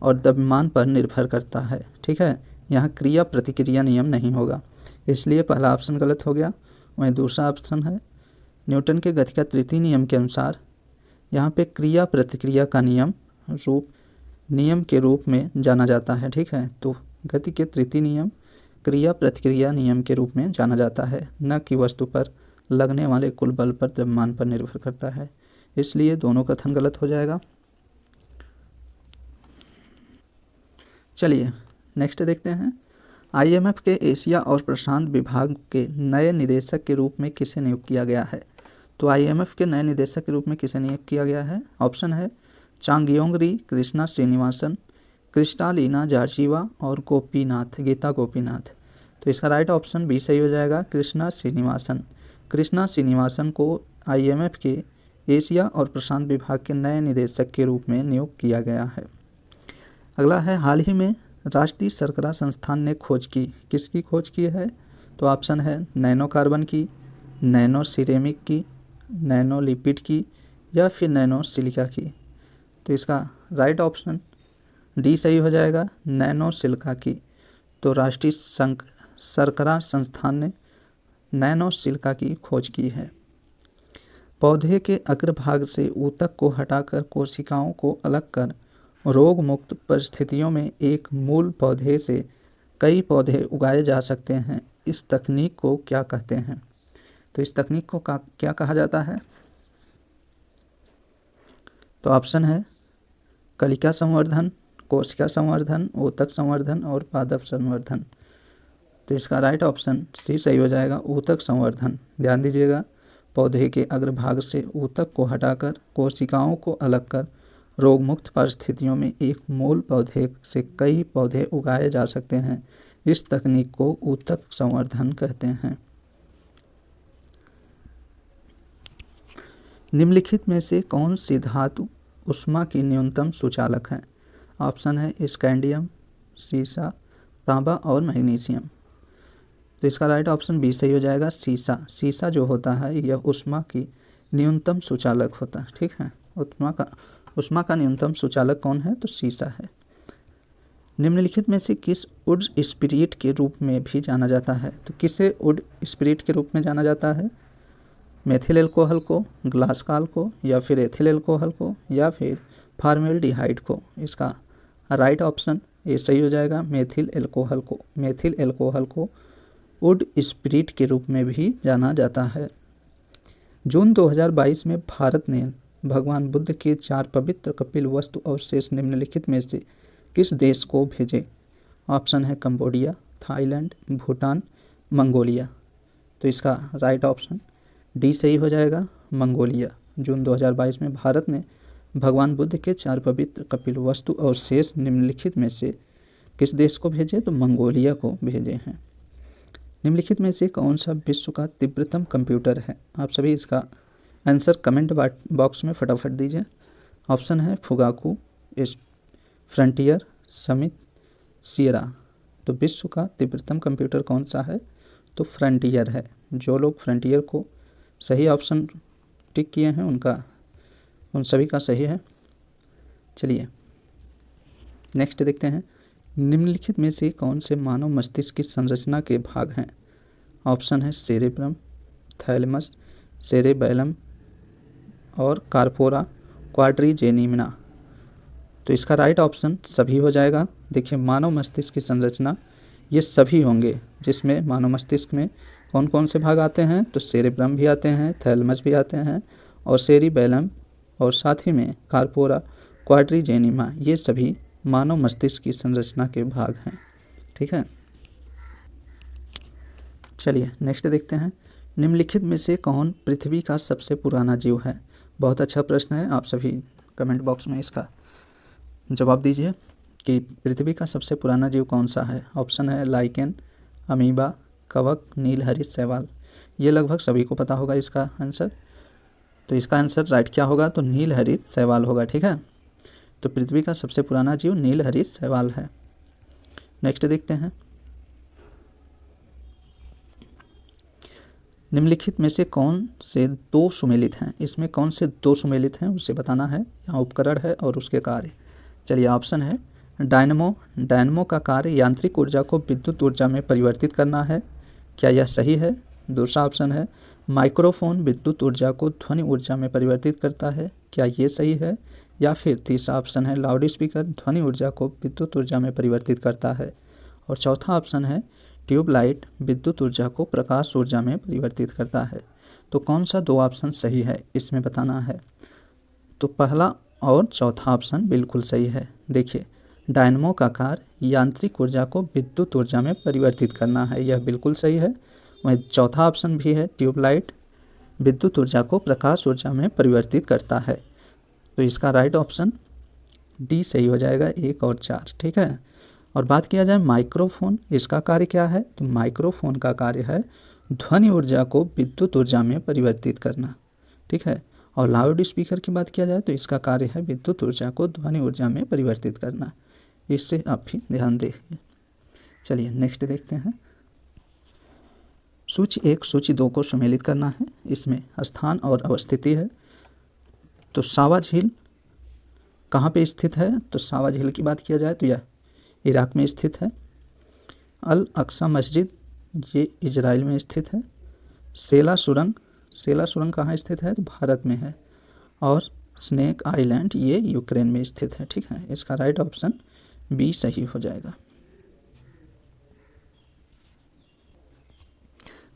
और द्रव्यमान पर निर्भर करता है। ठीक है, यहाँ क्रिया प्रतिक्रिया नियम नहीं होगा, इसलिए पहला ऑप्शन गलत हो गया। वहीं दूसरा ऑप्शन है, न्यूटन के गति का तृतीय नियम के अनुसार यहाँ पे क्रिया प्रतिक्रिया का नियम के रूप में जाना जाता है। ठीक है, तो गति के तृतीय नियम क्रिया प्रतिक्रिया नियम के रूप में जाना जाता है, न कि वस्तु पर लगने वाले कुल बल पर द्रव्यमान पर निर्भर करता है। इसलिए दोनों कथन गलत हो जाएगा। चलिए नेक्स्ट देखते हैं। आईएमएफ के एशिया और प्रशांत विभाग के नए निदेशक के रूप में किसे नियुक्त किया गया है? तो आईएमएफ के नए निदेशक के रूप में किसे नियुक्त किया गया है? ऑप्शन है चांगयोंग री, कृष्णा श्रीनिवासन, क्रिस्टालिना जॉर्जिवा और गीता गोपीनाथ। तो इसका राइट ऑप्शन बी सही हो जाएगा, कृष्णा श्रीनिवासन। कृष्णा श्रीनिवासन को आईएमएफ के एशिया और प्रशांत विभाग के नए निदेशक के रूप में नियुक्त किया गया है। अगला है, हाल ही में राष्ट्रीय शर्करा संस्थान ने खोज की, किसकी खोज की है? तो ऑप्शन है नैनो कार्बन की, नैनो सिरेमिक की, नैनो लिपिड की या फिर नैनो सिलिका की। तो इसका राइट ऑप्शन डी सही हो जाएगा, नैनो सिलिका की। तो राष्ट्रीय शर्करा संस्थान ने नैनो सिलिका की खोज की है। पौधे के अग्रभाग से ऊतक को हटाकर कोशिकाओं को अलग कर रोग मुक्त परिस्थितियों में एक मूल पौधे से कई पौधे उगाए जा सकते हैं। इस तकनीक को क्या कहते हैं? तो इस तकनीक को क्या कहा जाता है? तो ऑप्शन है कलिका संवर्धन, कोशिका संवर्धन, ऊतक संवर्धन और पादप संवर्धन। तो इसका राइट ऑप्शन सी सही हो जाएगा, ऊतक संवर्धन। ध्यान दीजिएगा, पौधे के अग्रभाग से ऊतक को हटाकर कोशिकाओं को अलग कर रोग मुक्त परिस्थितियों में एक मूल पौधे से कई पौधे उगाए जा सकते हैं। इस तकनीक को ऊतक संवर्धन कहते हैं। निम्नलिखित में से कौन सी धातु ऊष्मा की न्यूनतम सुचालक है? ऑप्शन है स्कैंडियम, सीसा, तांबा और मैग्नीशियम। तो इसका राइट ऑप्शन बी सही हो जाएगा, सीसा। सीसा जो होता है यह ऊष्मा की न्यूनतम सुचालक होता है। ठीक है, ऊष्मा का न्यूनतम सुचालक कौन है? तो सीसा है। निम्नलिखित में से किस वुड स्पिरिट के रूप में भी जाना जाता है? तो किसे वुड स्पिरिट के रूप में जाना जाता है? मेथिल एल्कोहल को, ग्लासकॉल को या फिर एथिल एल्कोहल को या फिर फॉर्मेल्डिहाइड को। इसका राइट ऑप्शन ये सही हो जाएगा, मेथिल एल्कोहल को। मेथिल एल्कोहल को वुड स्पिरिट के रूप में भी जाना जाता है। जून 2022 में भारत ने भगवान बुद्ध के 4 पवित्र कपिल वस्तु अवशेष निम्नलिखित में से किस देश को भेजे? ऑप्शन है कंबोडिया, थाईलैंड, भूटान, मंगोलिया। तो इसका राइट ऑप्शन डी सही हो जाएगा, मंगोलिया। जून 2022 में भारत ने भगवान बुद्ध के 4 पवित्र कपिल वस्तु अवशेष निम्नलिखित में से किस देश को भेजे? तो मंगोलिया को भेजे हैं। निम्नलिखित में से कौन सा विश्व का तीव्रतम कंप्यूटर है? आप सभी इसका आंसर कमेंट बॉक्स में फटाफट दीजिए। ऑप्शन है फुगाकू, फ्रंटियर, समिट, सियरा। तो विश्व का तीव्रतम कंप्यूटर कौन सा है? तो फ्रंटियर है। जो लोग फ्रंटियर को सही ऑप्शन टिक किए हैं उन सभी का सही है। चलिए नेक्स्ट देखते हैं। निम्नलिखित में से कौन से मानव मस्तिष्क की संरचना के भाग हैं? ऑप्शन है सेरेब्रम, थैलेमस, सेरेबैलम और कार्पोरा क्वाड्रिजेनिमिना। तो इसका राइट ऑप्शन सभी हो जाएगा। देखिए, मानव मस्तिष्क की संरचना ये सभी होंगे, जिसमें मानव मस्तिष्क में कौन कौन से भाग आते हैं? तो सेरेब्रम भी आते हैं, थैलेमस भी आते हैं और सेरिबैलम और साथ ही में कार्पोरा क्वाड्रिजेनिमा, ये सभी मानव मस्तिष्क की संरचना के भाग हैं। ठीक है, चलिए नेक्स्ट देखते हैं। निम्नलिखित में से कौन पृथ्वी का सबसे पुराना जीव है? बहुत अच्छा प्रश्न है, आप सभी कमेंट बॉक्स में इसका जवाब दीजिए कि पृथ्वी का सबसे पुराना जीव कौन सा है। ऑप्शन है लाइकेन, अमीबा, कवक, नीलहरित शैवाल। ये लगभग सभी को पता होगा इसका आंसर। तो इसका आंसर राइट क्या होगा, तो नीलहरित शैवाल होगा। ठीक है, तो पृथ्वी का सबसे पुराना जीव नीलहरित शैवाल है। नेक्स्ट देखते हैं, निम्नलिखित में से कौन से दो सुमेलित हैं। इसमें कौन से दो सुमेलित हैं उसे बताना है। यहाँ उपकरण है और उसके कार्य। चलिए, ऑप्शन है डायनमो। डायनमो का कार्य यांत्रिक ऊर्जा को विद्युत ऊर्जा में परिवर्तित करना है। क्या यह सही है। दूसरा ऑप्शन है माइक्रोफोन विद्युत ऊर्जा को ध्वनि ऊर्जा में परिवर्तित करता है। क्या ये सही है। या फिर तीसरा ऑप्शन है लाउड स्पीकर ध्वनि ऊर्जा को विद्युत ऊर्जा में परिवर्तित करता है। और चौथा ऑप्शन है ट्यूबलाइट विद्युत ऊर्जा को प्रकाश ऊर्जा में परिवर्तित करता है। तो कौन सा दो ऑप्शन सही है इसमें बताना है। तो पहला और चौथा ऑप्शन बिल्कुल सही है। देखिए, डायनमो का कार्य यांत्रिक ऊर्जा को विद्युत ऊर्जा में परिवर्तित करना है, यह बिल्कुल सही है। वहीं चौथा ऑप्शन भी है ट्यूबलाइट विद्युत ऊर्जा को प्रकाश ऊर्जा में परिवर्तित करता है। तो इसका राइट ऑप्शन डी सही हो जाएगा, 1 और 4। ठीक है, और बात किया जाए माइक्रोफोन, इसका कार्य क्या है। तो माइक्रोफोन का कार्य है ध्वनि ऊर्जा को विद्युत ऊर्जा में परिवर्तित करना। ठीक है, और लाउड स्पीकर की बात किया जाए तो इसका कार्य है विद्युत ऊर्जा को ध्वनि ऊर्जा में परिवर्तित करना। इससे आप भी ध्यान देखिए। चलिए नेक्स्ट देखते हैं, सूची 1 सूची 2 को सुमेलित करना है। इसमें स्थान और अवस्थिति है। तो सावा झील कहाँ पे स्थित है। तो सावा झील की बात किया जाए तो यह इराक में स्थित है। अल अक्सा मस्जिद ये इजराइल में स्थित है। सेला सुरंग कहाँ स्थित है, तो भारत में है। और स्नेक आइलैंड ये यूक्रेन में स्थित है। ठीक है, इसका राइट ऑप्शन बी सही हो जाएगा।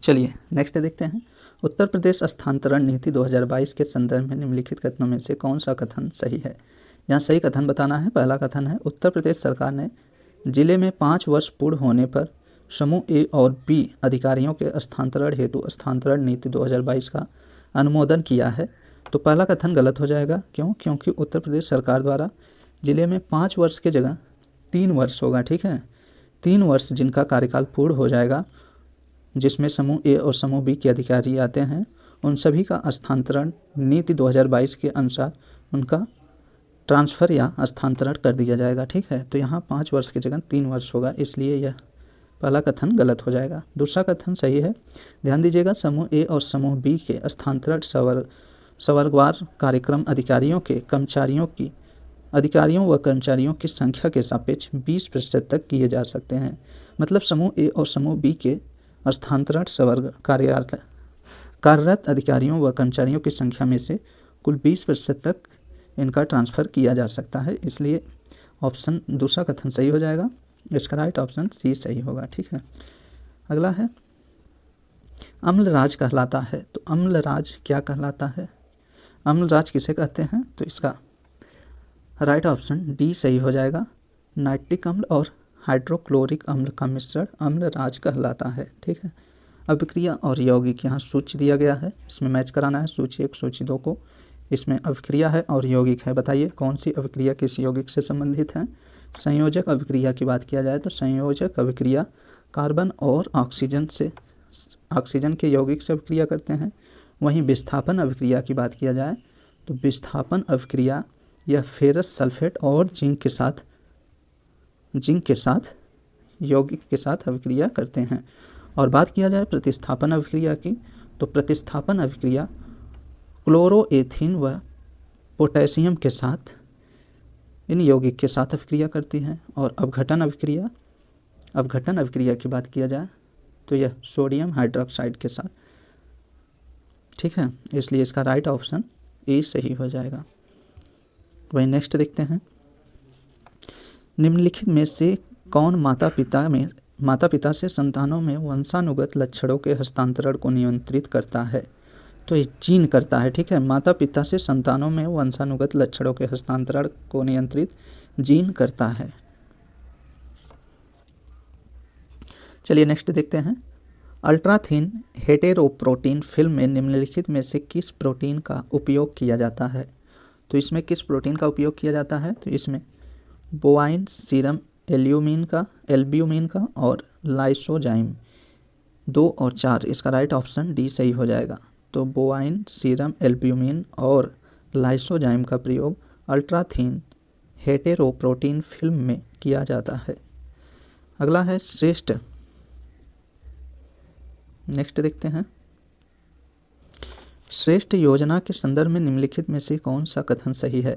चलिए नेक्स्ट देखते हैं, उत्तर प्रदेश स्थानांतरण नीति 2022 के संदर्भ में निम्नलिखित कथनों में से कौन सा कथन सही है। यहाँ सही कथन बताना है। पहला कथन है उत्तर प्रदेश सरकार ने जिले में 5 वर्ष पूर्ण होने पर समूह ए और बी अधिकारियों के स्थानांतरण हेतु स्थानांतरण नीति 2022 का अनुमोदन किया है। तो पहला कथन गलत हो जाएगा। क्यों, क्योंकि उत्तर प्रदेश सरकार द्वारा जिले में 5 वर्ष के जगह 3 वर्ष होगा। ठीक है, 3 वर्ष जिनका कार्यकाल पूर्ण हो जाएगा, जिसमें समूह ए और समूह बी के अधिकारी आते हैं, उन सभी का स्थानांतरण नीति 2022 के अनुसार उनका ट्रांसफ़र या स्थानांतरण कर दिया जाएगा। ठीक है, तो यहाँ 5 वर्ष की जगह 3 वर्ष होगा, इसलिए यह पहला कथन गलत हो जाएगा। दूसरा कथन सही है। ध्यान दीजिएगा, समूह ए और समूह बी के स्थानांतरण सवर्गवार कार्यक्रम अधिकारियों व कर्मचारियों की संख्या के सापेक्ष 20% तक किए जा सकते हैं। मतलब समूह ए और समूह बी के स्थानांतरण सवर्ग कार्यरत अधिकारियों व कर्मचारियों की संख्या में से कुल 20% तक इनका ट्रांसफ़र किया जा सकता है। इसलिए ऑप्शन दूसरा कथन सही हो जाएगा। इसका राइट ऑप्शन सी सही होगा। ठीक है, अगला है अम्लराज कहलाता है। तो अम्लराज क्या कहलाता है, अम्लराज किसे कहते हैं। तो इसका राइट ऑप्शन डी सही हो जाएगा। नाइट्रिक अम्ल और हाइड्रोक्लोरिक अम्ल का मिश्रण अम्लराज कहलाता है। ठीक है, अभिक्रिया और यौगिक यहाँ सूची दिया गया है, इसमें मैच कराना है सूची 1 सूची 2 को। इसमें अभिक्रिया है और यौगिक है। बताइए कौन सी अभिक्रिया किस यौगिक से संबंधित है। संयोजक अभिक्रिया की बात किया जाए तो संयोजक अभिक्रिया कार्बन और ऑक्सीजन के यौगिक से अभिक्रिया करते हैं। वहीं विस्थापन अभिक्रिया की बात किया जाए तो विस्थापन अभिक्रिया यह फेरस सल्फेट और जिंक के साथ यौगिक के साथ अभिक्रिया करते हैं। और बात किया जाए प्रतिस्थापन अभिक्रिया की तो प्रतिस्थापन अभिक्रिया क्लोरोएथीन व पोटेशियम के साथ इन यौगिक के साथ अभिक्रिया करती है। और अपघटन अभिक्रिया की बात किया जाए तो यह सोडियम हाइड्रोक्साइड के साथ। ठीक है, इसलिए इसका राइट ऑप्शन ए सही हो जाएगा। वही नेक्स्ट देखते हैं, निम्नलिखित में से कौन माता पिता से संतानों में वंशानुगत लक्षणों के हस्तांतरण को नियंत्रित करता है। तो ये जीन करता है। ठीक है, माता पिता से संतानों में वंशानुगत लक्षणों के हस्तांतरण को नियंत्रित जीन करता है। चलिए नेक्स्ट देखते हैं, अल्ट्राथिन हेटेरोप्रोटीन फिल्म में निम्नलिखित में से किस प्रोटीन का उपयोग किया जाता है। तो इसमें किस प्रोटीन का उपयोग किया जाता है? तो इसमें बोवाइन सीरम एल्ब्यूमिन का और लाइसोजाइम 2 और 4, इसका राइट ऑप्शन डी सही हो जाएगा। तो बोवाइन सीरम एल्ब्यूमिन और लाइसोजाइम का प्रयोग अल्ट्राथीन हेटेरोप्रोटीन फिल्म में किया जाता है। अगला है श्रेष्ठ। नेक्स्ट देखते हैं, श्रेष्ठ योजना के संदर्भ में निम्नलिखित में से कौन सा कथन सही है?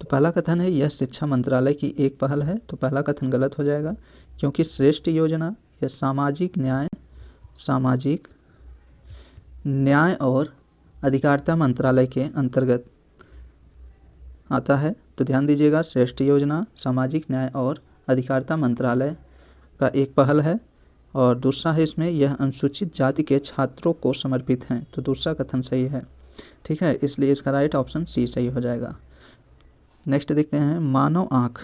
तो पहला कथन है यह शिक्षा मंत्रालय की एक पहल है। तो पहला कथन गलत हो जाएगा, क्योंकि श्रेष्ठ योजना यह सामाजिक न्याय और अधिकारिता मंत्रालय के अंतर्गत आता है। तो ध्यान दीजिएगा, श्रेष्ठ योजना सामाजिक न्याय और अधिकारिता मंत्रालय का एक पहल है। और दूसरा है इसमें यह अनुसूचित जाति के छात्रों को समर्पित है। तो दूसरा कथन सही है, ठीक है, इसलिए इसका राइट ऑप्शन सी सही हो जाएगा। नेक्स्ट देखते हैं, मानव आँख।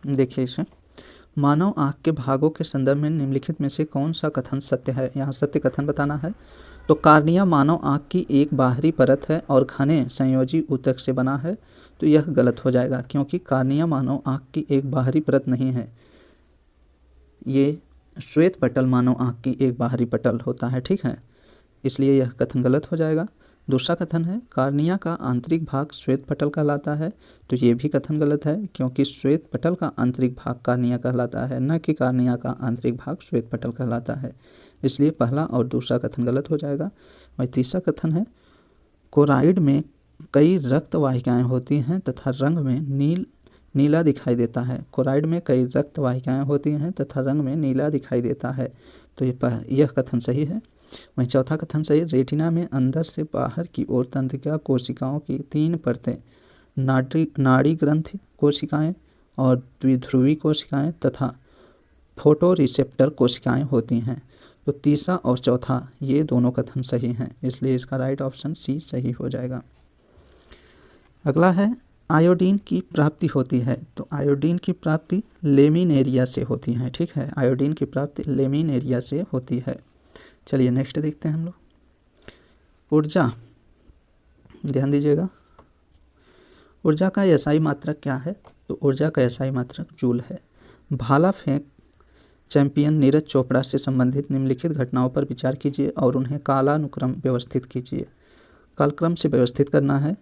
देखिए इसे, मानव आँख के भागों के संदर्भ में निम्नलिखित में से कौन सा कथन सत्य है? यहाँ सत्य कथन बताना है। तो कार्निया मानव आँख की एक बाहरी परत है और घने संयोजी ऊतक से बना है। तो यह गलत हो जाएगा, क्योंकि कार्निया मानव आँख की एक बाहरी परत नहीं है, ये श्वेत पटल मानव आँख की एक बाहरी पटल होता है, ठीक है, इसलिए यह कथन गलत हो जाएगा। दूसरा कथन है कार्निया का आंतरिक भाग श्वेत पटल कहलाता है। तो ये भी कथन गलत है, क्योंकि श्वेत पटल का आंतरिक भाग कार्निया कहलाता है, न कि कार्निया का आंतरिक भाग श्वेत पटल कहलाता है, इसलिए पहला और दूसरा कथन गलत हो जाएगा। वही तीसरा कथन है कोराइड में कई रक्त वाहिकाएँ होती हैं तथा रंग में नीला दिखाई देता है। कोराइड में कई रक्त वाहिकाएँ होती हैं तथा रंग में नीला दिखाई देता है। तो यह कथन सही है। वहीं चौथा कथन सही, रेटिना में अंदर से बाहर की ओर तंत्रिका कोशिकाओं की 3 परतें नाड़ी ग्रंथि कोशिकाएं और द्विध्रुवी कोशिकाएं तथा फोटो रिसेप्टर कोशिकाएं होती हैं। तो तीसरा और चौथा ये दोनों कथन सही हैं, इसलिए इसका राइट ऑप्शन सी सही हो जाएगा। अगला है आयोडीन की प्राप्ति होती है। तो आयोडीन की प्राप्ति लेमिनेरिया से होती है, ठीक है, आयोडीन की प्राप्ति लेमिनेरिया से होती है। चलिए नेक्स्ट देखते हैं हम लोग। ऊर्जा, ध्यान दीजिएगा, ऊर्जा का एसआई मात्रक क्या है? तो ऊर्जा का एसआई मात्रक जूल है। भाला फेंक चैंपियन नीरज चोपड़ा से संबंधित निम्नलिखित घटनाओं पर विचार कीजिए और उन्हें कालानुक्रम व्यवस्थित कीजिए। कालक्रम से व्यवस्थित करना है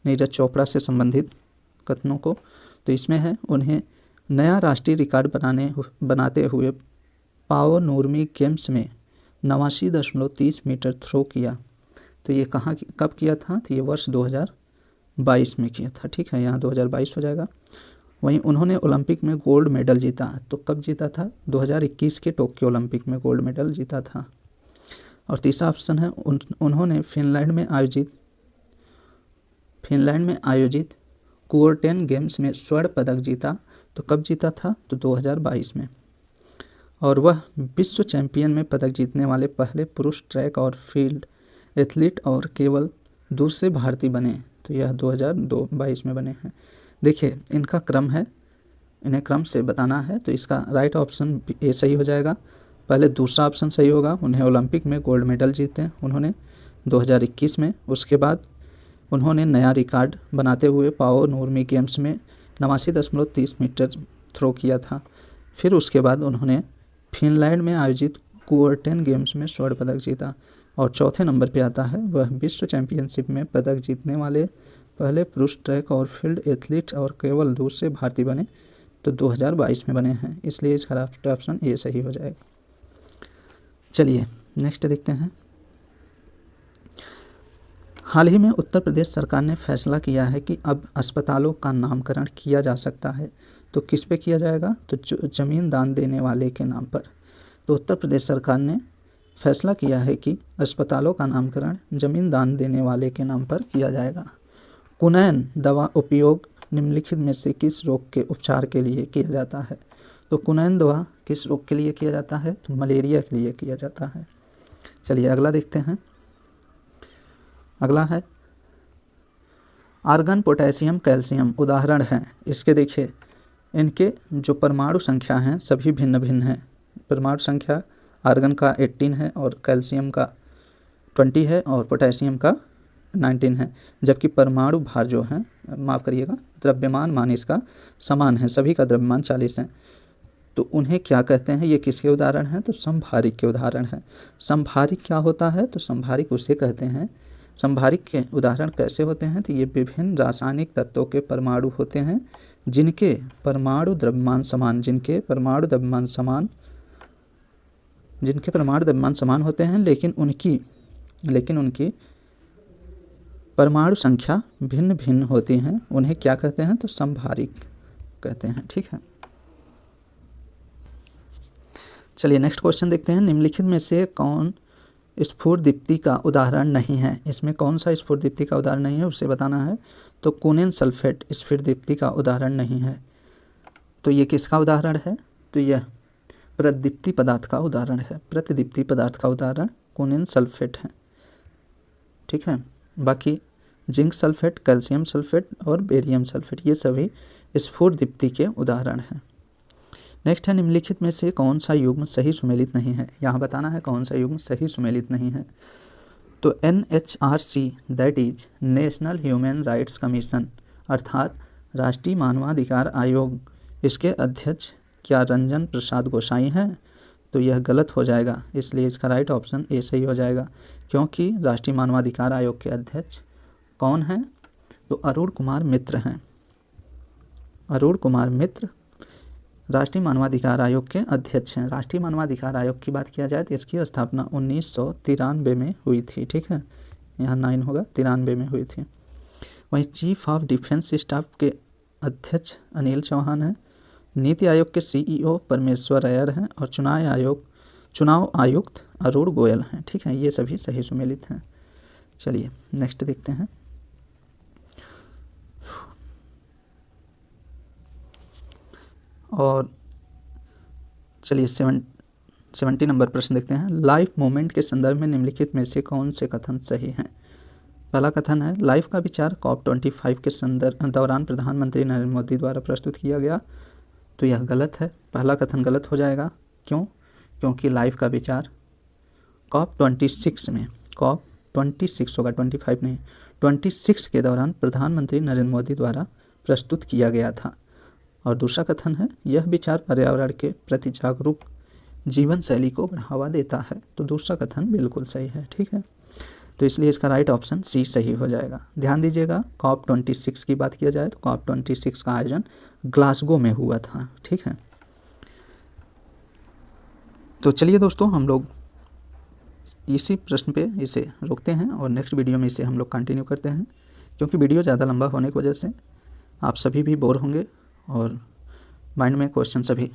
नीरज चोपड़ा से संबंधित कथनों को। तो इसमें है उन्हें नया राष्ट्रीय रिकॉर्ड बनाते हुए पाओ नूर्मी गेम्स में 89.30 मीटर थ्रो किया। तो ये कब किया था? तो ये वर्ष 2022 में किया था, ठीक है, यहाँ 2022 हो जाएगा। वहीं उन्होंने ओलंपिक में गोल्ड मेडल जीता। तो कब जीता था? 2021 के टोक्यो ओलंपिक में गोल्ड मेडल जीता था। और तीसरा ऑप्शन है उन्होंने फिनलैंड में आयोजित कुओर्टेन गेम्स में स्वर्ण पदक जीता। तो कब जीता था? तो 2022 में। और वह विश्व चैंपियन में पदक जीतने वाले पहले पुरुष ट्रैक और फील्ड एथलीट और केवल दूसरे भारतीय बने। तो यह 2022 में बने हैं। देखिए इनका क्रम है, इन्हें क्रम से बताना है। तो इसका राइट ऑप्शन ए सही हो जाएगा। पहले दूसरा ऑप्शन सही होगा, उन्हें ओलंपिक में गोल्ड मेडल जीते उन्होंने 2021 में। उसके बाद उन्होंने नया रिकॉर्ड बनाते हुए पाओ नूर्मी गेम्स में 89.30 मीटर थ्रो किया था। फिर उसके बाद उन्होंने फिनलैंड में आयोजित कुओर्टेन गेम्स में स्वर्ण पदक जीता। और चौथे नंबर पे आता है वह विश्व चैंपियनशिप में पदक जीतने वाले पहले पुरुष ट्रैक और फील्ड एथलीट और केवल दूसरे भारतीय बने। तो 2022 में बने हैं, इसलिए इसका राइट ऑप्शन ए सही हो जाएगा। चलिए नेक्स्ट देखते हैं। हाल ही में उत्तर प्रदेश सरकार ने फैसला किया है कि अब अस्पतालों का नामकरण किया जा सकता है। तो किस पे किया जाएगा? तो ज़मीन दान देने वाले के नाम पर। तो उत्तर प्रदेश सरकार ने फैसला किया है कि अस्पतालों का नामकरण ज़मीन दान देने वाले के नाम पर किया जाएगा। कुनैन दवा उपयोग निम्नलिखित में से किस रोग के उपचार के लिए किया जाता है? तो कुनैन दवा किस रोग के लिए किया जाता है? तो मलेरिया के लिए किया जाता है। चलिए अगला देखते हैं। अगला है आर्गन, पोटेशियम, कैल्शियम उदाहरण हैं। इसके देखिए इनके जो परमाणु संख्या हैं सभी भिन्न भिन्न हैं। परमाणु संख्या आर्गन का 18 है और कैल्शियम का 20 है और पोटेशियम का 19 है, जबकि परमाणु भार जो है, माफ़ करिएगा, द्रव्यमान मान इसका समान है, सभी का द्रव्यमान 40 है। तो उन्हें क्या कहते हैं, ये किसके उदाहरण हैं, तो समभारिक के उदाहरण हैं। समभारिक क्या होता है, तो समभारिक उसे कहते हैं, समभारिक के उदाहरण कैसे होते हैं, तो ये विभिन्न रासायनिक तत्वों के परमाणु होते हैं जिनके परमाणु द्रव्यमान समान, जिनके परमाणु द्रव्यमान समान होते हैं, लेकिन उनकी परमाणु संख्या भिन्न भिन्न होती हैं। उन्हें क्या कहते हैं, तो समभारिक कहते हैं। ठीक है, चलिए नेक्स्ट क्वेश्चन देखते हैं। निम्नलिखित में से कौन स्फुरदीप्ति का उदाहरण नहीं है? इसमें कौन सा स्फुरदीप्ति का उदाहरण नहीं है उसे बताना है। तो कुनेन सल्फेट स्फुरदीप्ति का उदाहरण नहीं है। तो ये किसका उदाहरण है, तो यह प्रतिदीप्ति पदार्थ का उदाहरण है। प्रतिदीप्ति पदार्थ का उदाहरण कुनेन सल्फेट है। ठीक है, बाकी जिंक सल्फेट, कैल्शियम सल्फेट और बेरियम सल्फेट ये सभी स्फुरदीप्ति के उदाहरण हैं। नेक्स्ट है, निम्नलिखित में से कौन सा युग्म सही सुमेलित नहीं है? यहाँ बताना है कौन सा युग्म सही सुमेलित नहीं है। तो NHRC that is national human rights commission अर्थात राष्ट्रीय मानवाधिकार आयोग, इसके अध्यक्ष क्या रंजन प्रसाद गोसाई हैं? तो यह गलत हो जाएगा, इसलिए इसका राइट ऑप्शन ए सही हो जाएगा, क्योंकि राष्ट्रीय मानवाधिकार आयोग के अध्यक्ष कौन हैं? तो अरुण कुमार मित्र हैं। अरुण कुमार मित्र राष्ट्रीय मानवाधिकार आयोग के अध्यक्ष हैं। राष्ट्रीय मानवाधिकार आयोग की बात किया जाए तो इसकी स्थापना 1993 में हुई थी। ठीक है, यहाँ 9 होगा, 93 में हुई थी। वहीं चीफ ऑफ डिफेंस स्टाफ के अध्यक्ष अनिल चौहान हैं। नीति आयोग के CEO परमेश्वर अय्यर हैं और चुनाव आयुक्त अरुण गोयल हैं। ठीक है, ये सभी सही सुमेलित हैं। चलिए नेक्स्ट देखते हैं। और चलिए 70 नंबर प्रश्न देखते हैं। लाइफ मूवमेंट के संदर्भ में निम्नलिखित में से कौन से कथन सही हैं? पहला कथन है, लाइफ का विचार COP25 के दौरान प्रधानमंत्री नरेंद्र मोदी द्वारा प्रस्तुत किया गया। तो यह गलत है, पहला कथन गलत हो जाएगा। क्यों? क्योंकि लाइफ का विचार COP26 में, COP26 होगा, 25 नहीं, 26 के दौरान प्रधानमंत्री नरेंद्र मोदी द्वारा प्रस्तुत किया गया था। और दूसरा कथन है, यह विचार पर्यावरण के प्रति जागरूक जीवन शैली को बढ़ावा देता है। तो दूसरा कथन बिल्कुल सही है। ठीक है, तो इसलिए इसका राइट ऑप्शन सी सही हो जाएगा। ध्यान दीजिएगा, COP26 की बात किया जाए तो COP26 का आयोजन ग्लासगो में हुआ था। ठीक है, तो चलिए दोस्तों, हम लोग इसी प्रश्न पे इसे रोकते हैं और नेक्स्ट वीडियो में इसे हम लोग कंटिन्यू करते हैं, क्योंकि वीडियो ज़्यादा लंबा होने की वजह से आप सभी भी बोर होंगे और माइंड में क्वेश्चन सभी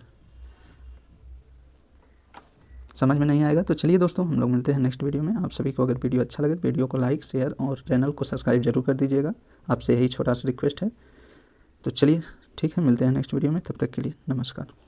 समझ में नहीं आएगा। तो चलिए दोस्तों, हम लोग मिलते हैं नेक्स्ट वीडियो में। आप सभी को अगर वीडियो अच्छा लगे, वीडियो को लाइक, शेयर और चैनल को सब्सक्राइब जरूर कर दीजिएगा। आपसे यही छोटा सा रिक्वेस्ट है। तो चलिए ठीक है, मिलते हैं नेक्स्ट वीडियो में, तब तक के लिए नमस्कार।